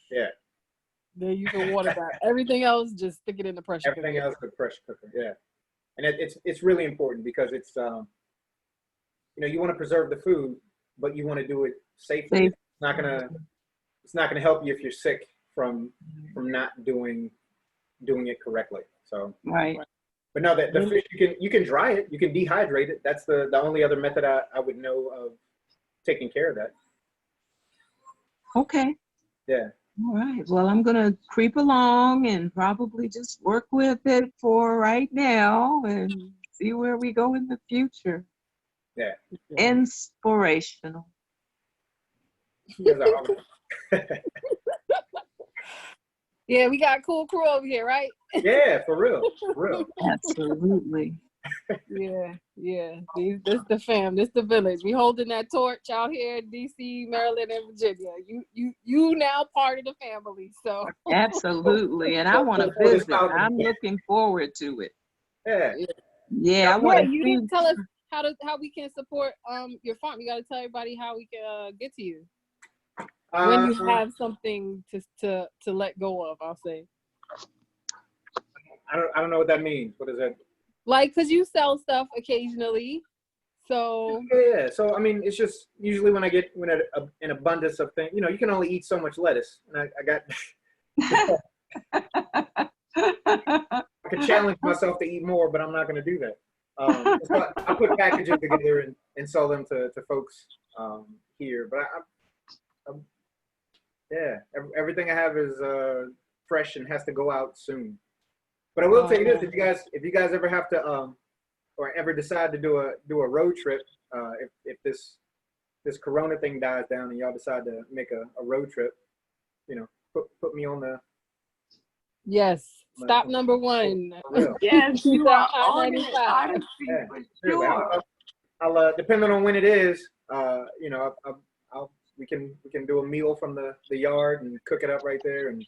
Speaker 2: Yeah.
Speaker 1: Then you can water bath. Everything else, just stick it in the pressure cooker.
Speaker 2: Everything else, the pressure cooker. Yeah, and it's really important because it's you want to preserve the food, but you want to do it safely. It's not gonna help you if you're sick from not doing it correctly. So
Speaker 3: Right.
Speaker 2: But no, the fish you can dry it, you can dehydrate it. That's the only other method I would know of taking care of that.
Speaker 3: Okay.
Speaker 2: Yeah.
Speaker 3: All right. Well, I'm going to creep along and probably just work with it for right now and see where we go in the future.
Speaker 2: Yeah.
Speaker 3: Inspirational.
Speaker 1: Yeah, we got a cool crew over here, right?
Speaker 2: Yeah, for real. For real.
Speaker 3: Absolutely.
Speaker 1: Yeah. This the fam, this the village. We holding that torch out here in DC, Maryland, and Virginia. You now part of the family. So
Speaker 3: Absolutely. And I want to visit. I'm looking forward to it.
Speaker 2: Yeah.
Speaker 3: Yeah, I want to
Speaker 1: you
Speaker 3: see.
Speaker 1: didn't tell us how we can support your farm. You got to tell everybody how we can get to you. When you have something to let go of, I'll say.
Speaker 2: I don't know what that means. What is that?
Speaker 1: Like, cause you sell stuff occasionally, so.
Speaker 2: Yeah. So I mean, it's just usually when an abundance of things. You can only eat so much lettuce, and I got. I could challenge myself to eat more, but I'm not going to do that. So I put packages together and sell them to folks here. But yeah, everything I have is fresh and has to go out soon. But I will tell you this: if you guys ever have to or ever decide to do a road trip, if this Corona thing dies down and y'all decide to make a road trip, put me on the.
Speaker 1: Yes. Stop number one.
Speaker 3: Yes, you are on it,
Speaker 1: Odyssey.
Speaker 2: Yeah, sure. I'll depending on when it is, we can do a meal from the yard and cook it up right there and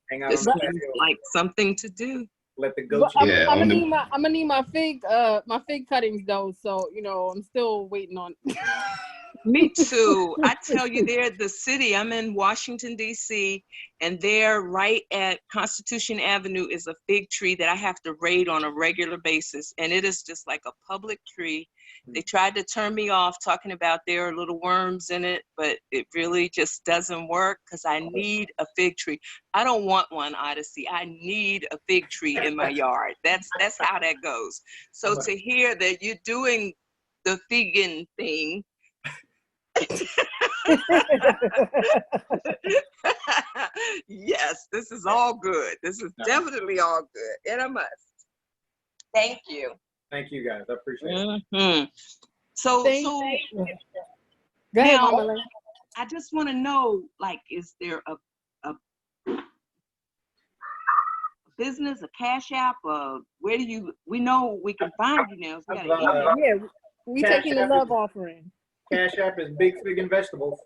Speaker 2: hang out
Speaker 3: this
Speaker 2: on the
Speaker 3: seems
Speaker 2: patio.
Speaker 3: like something to do.
Speaker 2: Let the goats.
Speaker 1: I'm gonna need my fig cuttings though, so I'm still waiting on.
Speaker 3: Me too. I tell you, they're the city. I'm in Washington, D.C., and there right at Constitution Avenue is a fig tree that I have to raid on a regular basis. And it is just like a public tree. They tried to turn me off talking about there are little worms in it, but it really just doesn't work because I need a fig tree. I don't want one, Odyssey. I need a fig tree in my yard. That's how that goes. So to hear that you're doing the vegan thing, yes, this is all good. This is definitely all good, and I must. Thank you.
Speaker 2: Thank you, guys. I appreciate it.
Speaker 3: Mm-hmm. So
Speaker 1: Go ahead,
Speaker 3: now,
Speaker 1: Mama.
Speaker 3: I just want to know, like, is there a business, a cash app, where do we know we can find you now? So we got
Speaker 1: we taking the love offering.
Speaker 2: Cash App is Big Fig and Vegetables.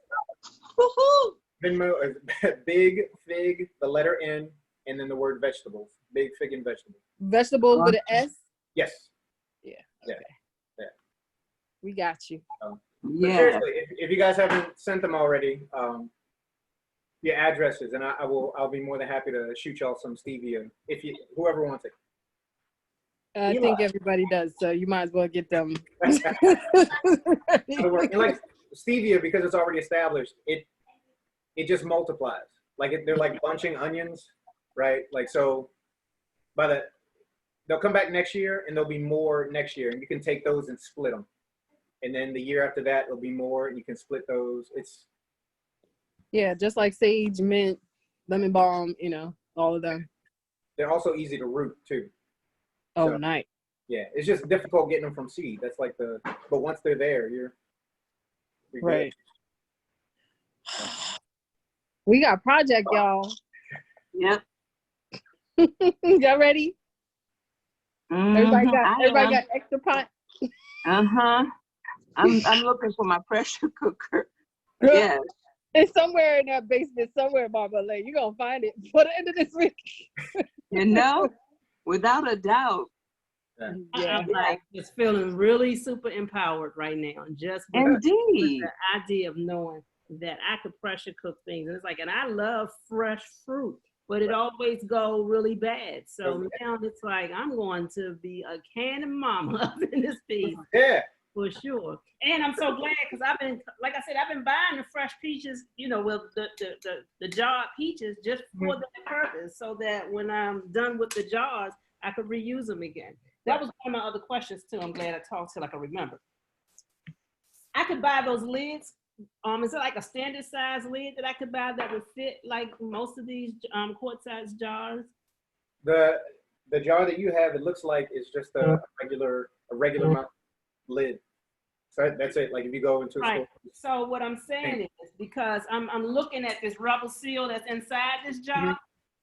Speaker 3: Woohoo!
Speaker 2: Venmo is Big Fig, the letter N, and then the word vegetables. Big Fig and Vegetables.
Speaker 1: Vegetables with an S?
Speaker 2: Yes.
Speaker 1: Yeah.
Speaker 2: Okay. Yeah.
Speaker 1: We got you.
Speaker 3: Yeah.
Speaker 2: Seriously, if you guys haven't sent them already, your addresses, and I'll be more than happy to shoot y'all some stevia whoever wants it.
Speaker 1: I think everybody does, so you might as well get them.
Speaker 2: And like stevia, because it's already established, it just multiplies. Like they're like bunching onions, right? Like so, they'll come back next year, and there'll be more next year, and you can take those and split them. And then the year after that, there'll be more, and you can split those. Yeah,
Speaker 1: just like sage, mint, lemon balm, all of them.
Speaker 2: they're also easy to root too.
Speaker 1: Oh,
Speaker 2: So,
Speaker 1: nice.
Speaker 2: yeah, it's just difficult getting them from seed. That's like but once they're there, you're
Speaker 1: Right. We got project, y'all.
Speaker 6: Yep.
Speaker 1: Y'all ready? Everybody got extra pot.
Speaker 6: I'm looking for my pressure cooker.
Speaker 1: Girl,
Speaker 6: Yes.
Speaker 1: it's somewhere in that basement, somewhere, Barbara Lane. You're gonna find it for the end of this week.
Speaker 6: You know, without a doubt.
Speaker 2: Yeah.
Speaker 5: I'm like just feeling really super empowered right now. Just with
Speaker 6: Indeed.
Speaker 5: the idea of knowing that I could pressure cook things. And it's like, and I love fresh fruit, but it always go really bad. So now it's like, I'm going to be a cannon mama up in this piece.
Speaker 2: Yeah.
Speaker 5: For sure. And I'm so glad because I've been, like I said, I've been buying the fresh peaches, you know, with the jarred peaches just for that purpose, so that when I'm done with the jars, I could reuse them again. That was one of my other questions too. I'm glad I talked till I can remember. I could buy those lids. Is it like a standard size lid that I could buy that would fit like most of these quart size jars?
Speaker 2: The jar that you have, it looks like it's just a regular mount lid. So that's it. Like if you go into a store.
Speaker 5: So what I'm saying is, because I'm looking at this rubber seal that's inside this jar,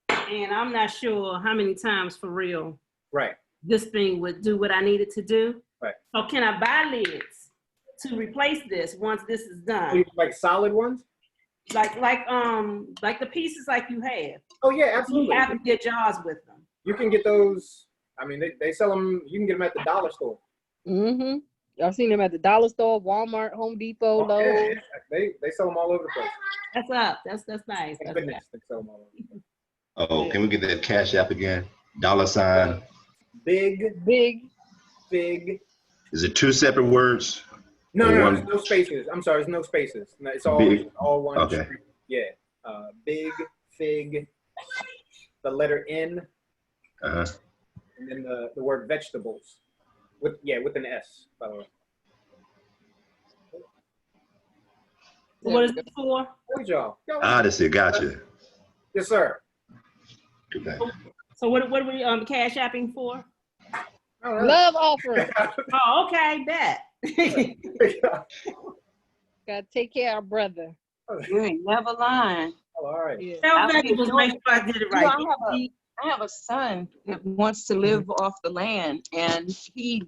Speaker 5: and I'm not sure how many times for real this thing would do what I need it to do.
Speaker 2: Right.
Speaker 5: So can I buy lids to replace this once this is done?
Speaker 2: Like solid ones?
Speaker 5: Like the pieces like you have.
Speaker 2: Oh yeah, absolutely.
Speaker 5: You have to get jars with them.
Speaker 2: You can get those. I mean, they sell them. You can get them at the dollar store.
Speaker 1: Mm-hmm. I've seen them at the dollar store, Walmart, Home Depot, Lowe's.
Speaker 2: Yeah. They sell them all over the place.
Speaker 5: That's up. That's nice.
Speaker 2: Thank goodness they sell them all over the place.
Speaker 4: Oh, can we get that Cash App again? $.
Speaker 2: Big.
Speaker 4: Is it two separate words?
Speaker 2: No, there's no spaces. I'm sorry, there's no spaces. No, it's all one.
Speaker 4: Okay.
Speaker 2: Street. Yeah. Big, fig, the letter N, and then the word vegetables. With an S, by the way.
Speaker 5: What is it for?
Speaker 2: Good job.
Speaker 4: Odyssey, gotcha.
Speaker 2: Yes, sir.
Speaker 4: Okay.
Speaker 5: So what are we cash apping for?
Speaker 1: Love offering.
Speaker 5: Oh, okay, bet.
Speaker 3: Gotta take care of our brother.
Speaker 6: You ain't never lying.
Speaker 2: Oh, all right.
Speaker 1: Yeah.
Speaker 5: Tell Vegetables, make sure I did it right.
Speaker 6: I have a son that wants to live off the land, and he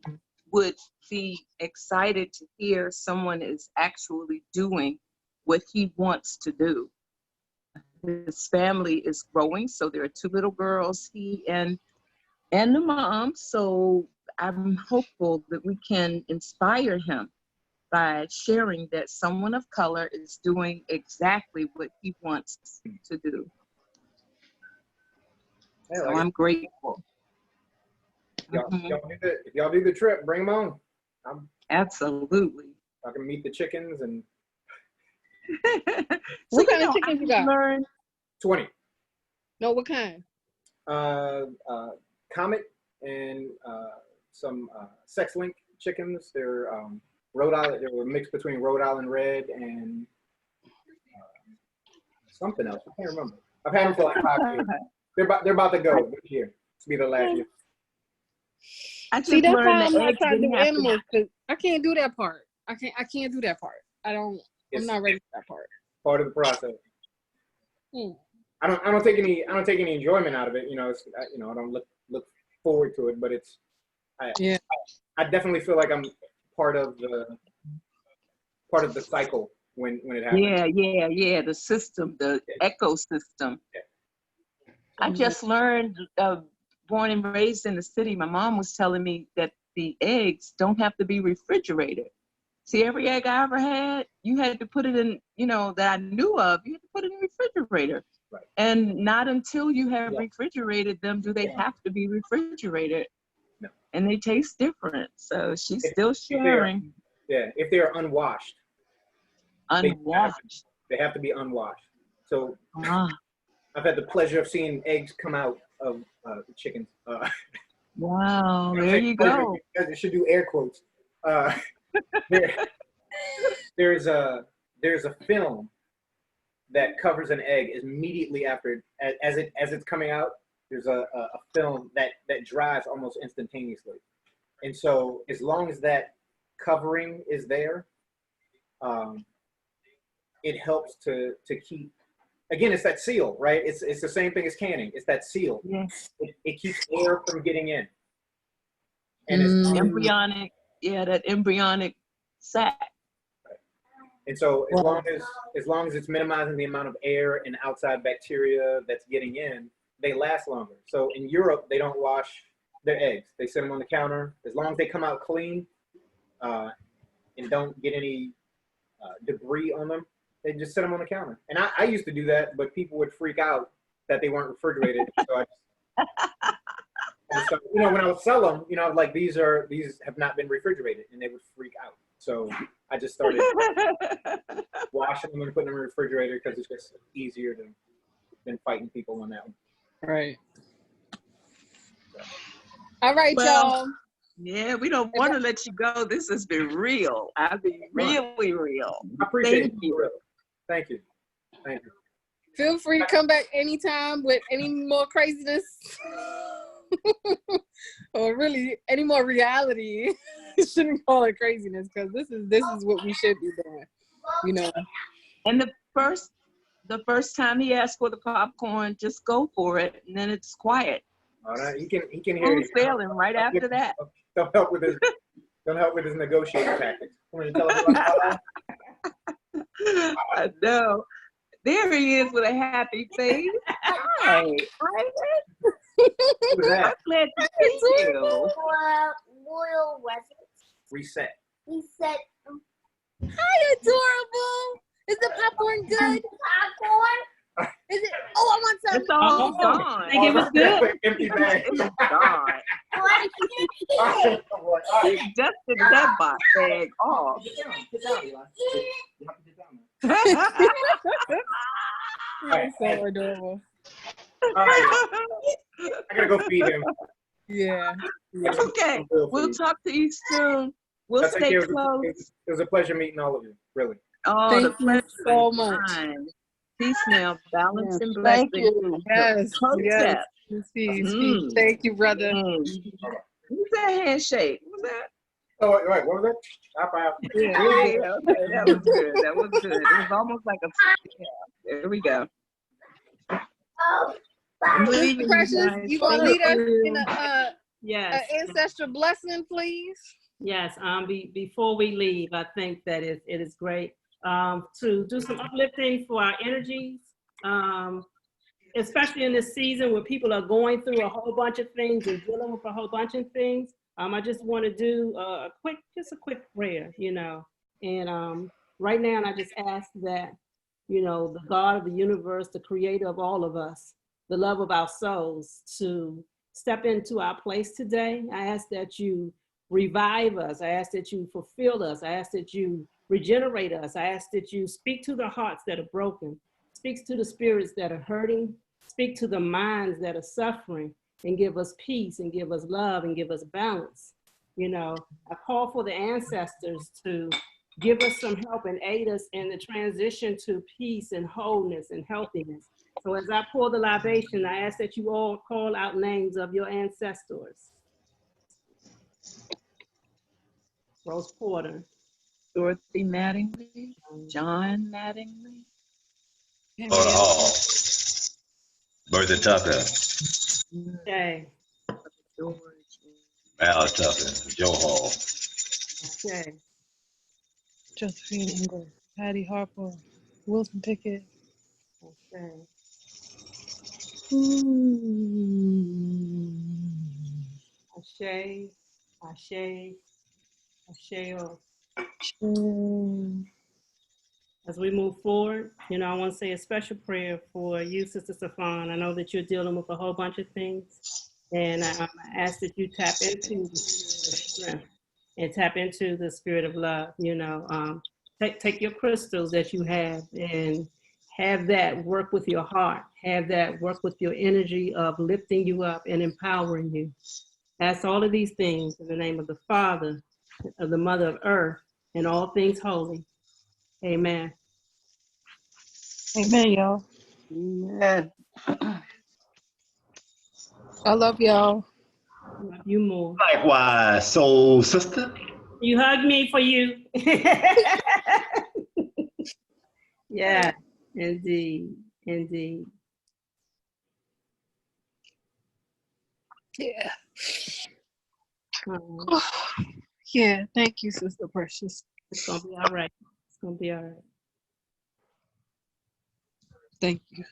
Speaker 6: would be excited to hear someone is actually doing what he wants to do. His family is growing, so there are 2 little girls, he and the mom. So I'm hopeful that we can inspire him by sharing that someone of color is doing exactly what he wants to do.
Speaker 2: Yeah,
Speaker 6: So I'm grateful.
Speaker 2: If y'all do the trip, bring them on.
Speaker 6: Absolutely.
Speaker 2: I can meet the chickens and
Speaker 1: What kind of chickens you got?
Speaker 2: 20.
Speaker 1: No, what kind?
Speaker 2: Comet and some sex link chickens. They're Rhode Island. They were mixed between Rhode Island Red and something else. I can't remember. I've had them for like 5 years. They're about to go this year. This will be their last year.
Speaker 1: See, that's why I'm not trying to do animals, because I can't do that part. I can't do that part. I'm not ready for that part.
Speaker 2: Part of the process. I don't take any enjoyment out of it. You know, I don't look forward to it, but I definitely feel like I'm part of the cycle when it happens.
Speaker 6: Yeah. The system, the ecosystem.
Speaker 2: Yeah.
Speaker 6: I just learned, born and raised in the city, my mom was telling me that the eggs don't have to be refrigerated. See, every egg I ever had, you had to put it in, that I knew of, you had to put it in the refrigerator.
Speaker 2: Right.
Speaker 6: And not until you have refrigerated them do they have to be refrigerated.
Speaker 2: No.
Speaker 6: And they taste different. So she's still sharing.
Speaker 2: If they're unwashed.
Speaker 6: Unwashed.
Speaker 2: They have to be unwashed. So I've had the pleasure of seeing eggs come out of chickens.
Speaker 6: Wow, there you go.
Speaker 2: I should do air quotes. There's a film that covers an egg immediately after as it's coming out. there's a film that dries almost instantaneously. And so as long as that covering is there, it helps to keep, again, it's that seal, right? It's the same thing as canning. It's that seal.
Speaker 6: Yes.
Speaker 2: It keeps air from getting in. And it's
Speaker 6: Embryonic, that embryonic sac.
Speaker 2: and so as long as it's minimizing the amount of air and outside bacteria that's getting in, they last longer. So in Europe, they don't wash their eggs. They set them on the counter. As long as they come out clean and don't get any debris on them, they just set them on the counter. And I used to do that, but people would freak out that they weren't refrigerated. So when I would sell them, like these have not been refrigerated, and they would freak out. So I just started washing them and putting them in the refrigerator because it's just easier than fighting people on that one.
Speaker 1: Right. All right,
Speaker 6: Well,
Speaker 1: y'all.
Speaker 6: Yeah, we don't want to let you go. This has been real. I've been really real.
Speaker 2: I appreciate
Speaker 6: Thank you.
Speaker 2: it. Thank you. Thank you.
Speaker 1: Feel free to come back anytime with any more craziness or really any more reality. Shouldn't call it craziness because this is what we should be doing,
Speaker 6: And the first time he asked for the popcorn, just go for it, and then it's quiet.
Speaker 2: All right, he can hear
Speaker 6: Who's
Speaker 2: you.
Speaker 6: failing right after that?
Speaker 2: Don't help with his negotiating tactics. Want to tell us about that?
Speaker 6: I know. There he is with a happy face. Hi.
Speaker 2: Who was that?
Speaker 6: I'm glad to see you.
Speaker 7: Royal residence.
Speaker 2: Reset.
Speaker 7: He said,
Speaker 1: Hi, adorable. Is the popcorn good?
Speaker 7: popcorn?
Speaker 1: Is it? Oh, I want some.
Speaker 6: It's all
Speaker 5: I
Speaker 6: gone.
Speaker 5: think it was good.
Speaker 2: Empty bag.
Speaker 6: It's gone.
Speaker 7: What?
Speaker 6: He dusted that box bag off.
Speaker 2: Get down, Eli. You have to get down there.
Speaker 1: You're so adorable.
Speaker 2: All right. I gotta go feed him.
Speaker 1: Yeah.
Speaker 6: Okay, we'll talk to you soon. We'll
Speaker 2: That's
Speaker 6: stay
Speaker 2: okay.
Speaker 6: close.
Speaker 2: It was a pleasure meeting all of you. Really.
Speaker 6: Oh,
Speaker 1: Thank
Speaker 6: the
Speaker 1: you
Speaker 6: pleasure
Speaker 1: so
Speaker 6: is
Speaker 1: much.
Speaker 6: mine. Peace now, balance and
Speaker 3: Thank
Speaker 6: blessing.
Speaker 3: you.
Speaker 1: Yes.
Speaker 6: Hotep.
Speaker 1: Yes. Peace.
Speaker 6: Mm.
Speaker 1: Thank you, brother.
Speaker 6: What's that handshake? What's that?
Speaker 2: Oh, wait, what was that? High five.
Speaker 6: Yeah, okay, that was good. That was good. It was almost like a. There we go.
Speaker 7: Oh,
Speaker 6: I'm
Speaker 1: Mr.
Speaker 6: leaving,
Speaker 1: Precious,
Speaker 6: guys.
Speaker 1: you gonna
Speaker 6: Thank
Speaker 1: lead us
Speaker 6: you.
Speaker 1: in a
Speaker 5: Yes.
Speaker 1: ancestral blessing, please?
Speaker 5: Yes. Before we leave, I think that it is great to do some uplifting for our energies, especially in this season where people are going through a whole bunch of things and dealing with a whole bunch of things. I just want to do a quick prayer, and right now, I just ask that, the God of the universe, the creator of all of us, the love of our souls, to step into our place today. I ask that you revive us. I ask that you fulfill us. I ask that you regenerate us. I ask that you speak to the hearts that are broken, speak to the spirits that are hurting, speak to the minds that are suffering, and give us peace and give us love and give us balance. I call for the ancestors to give us some help and aid us in the transition to peace and wholeness and healthiness. So as I pour the libation, I ask that you all call out names of your ancestors. Rose Porter.
Speaker 6: Dorothy Mattingly, John Mattingly.
Speaker 4: Or Hall. Bertha Tucker.
Speaker 5: Okay.
Speaker 6: George.
Speaker 4: Al Tucker. Joe Hall.
Speaker 5: Okay.
Speaker 1: Josephine Engle, Patty Harper, Wilson Pickett.
Speaker 5: Okay. Ashe, Ashe, Asheo. As we move forward, I want to say a special prayer for you, Sister Stefan. I know that you're dealing with a whole bunch of things, and I ask that you tap into the spirit of strength and tap into the spirit of love. Take your crystals that you have and have that work with your heart. Have that work with your energy of lifting you up and empowering you. Ask all of these things in the name of the Father, of the Mother of Earth, and all things holy. Amen.
Speaker 1: Amen, y'all.
Speaker 3: Amen.
Speaker 1: I love y'all.
Speaker 5: Love you more.
Speaker 4: Likewise, soul sister.
Speaker 5: You hug me for you. Yeah, indeed, indeed.
Speaker 1: Yeah.
Speaker 5: Um,
Speaker 1: Yeah. Thank you, Sister Precious.
Speaker 5: it's gonna be all right. It's gonna be all right.
Speaker 1: Thank you.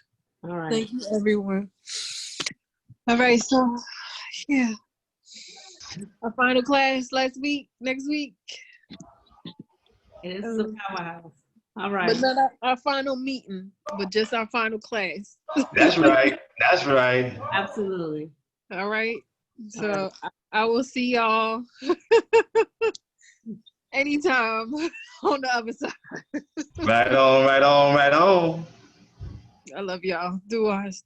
Speaker 5: All right.
Speaker 1: Thank you, everyone. All right. So, yeah. Our final class next week.
Speaker 5: It is the powerhouse. All right.
Speaker 1: But not our final meeting, but just our final class.
Speaker 4: That's right. That's right.
Speaker 5: Absolutely.
Speaker 1: All right. So I will see y'all anytime on the other side.
Speaker 4: Right on, right on, right on.
Speaker 1: I love y'all. Do us.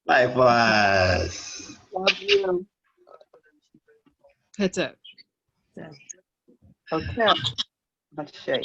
Speaker 4: Likewise.
Speaker 6: Love you.
Speaker 1: Heads up.
Speaker 5: So.
Speaker 6: Okay. Let's see.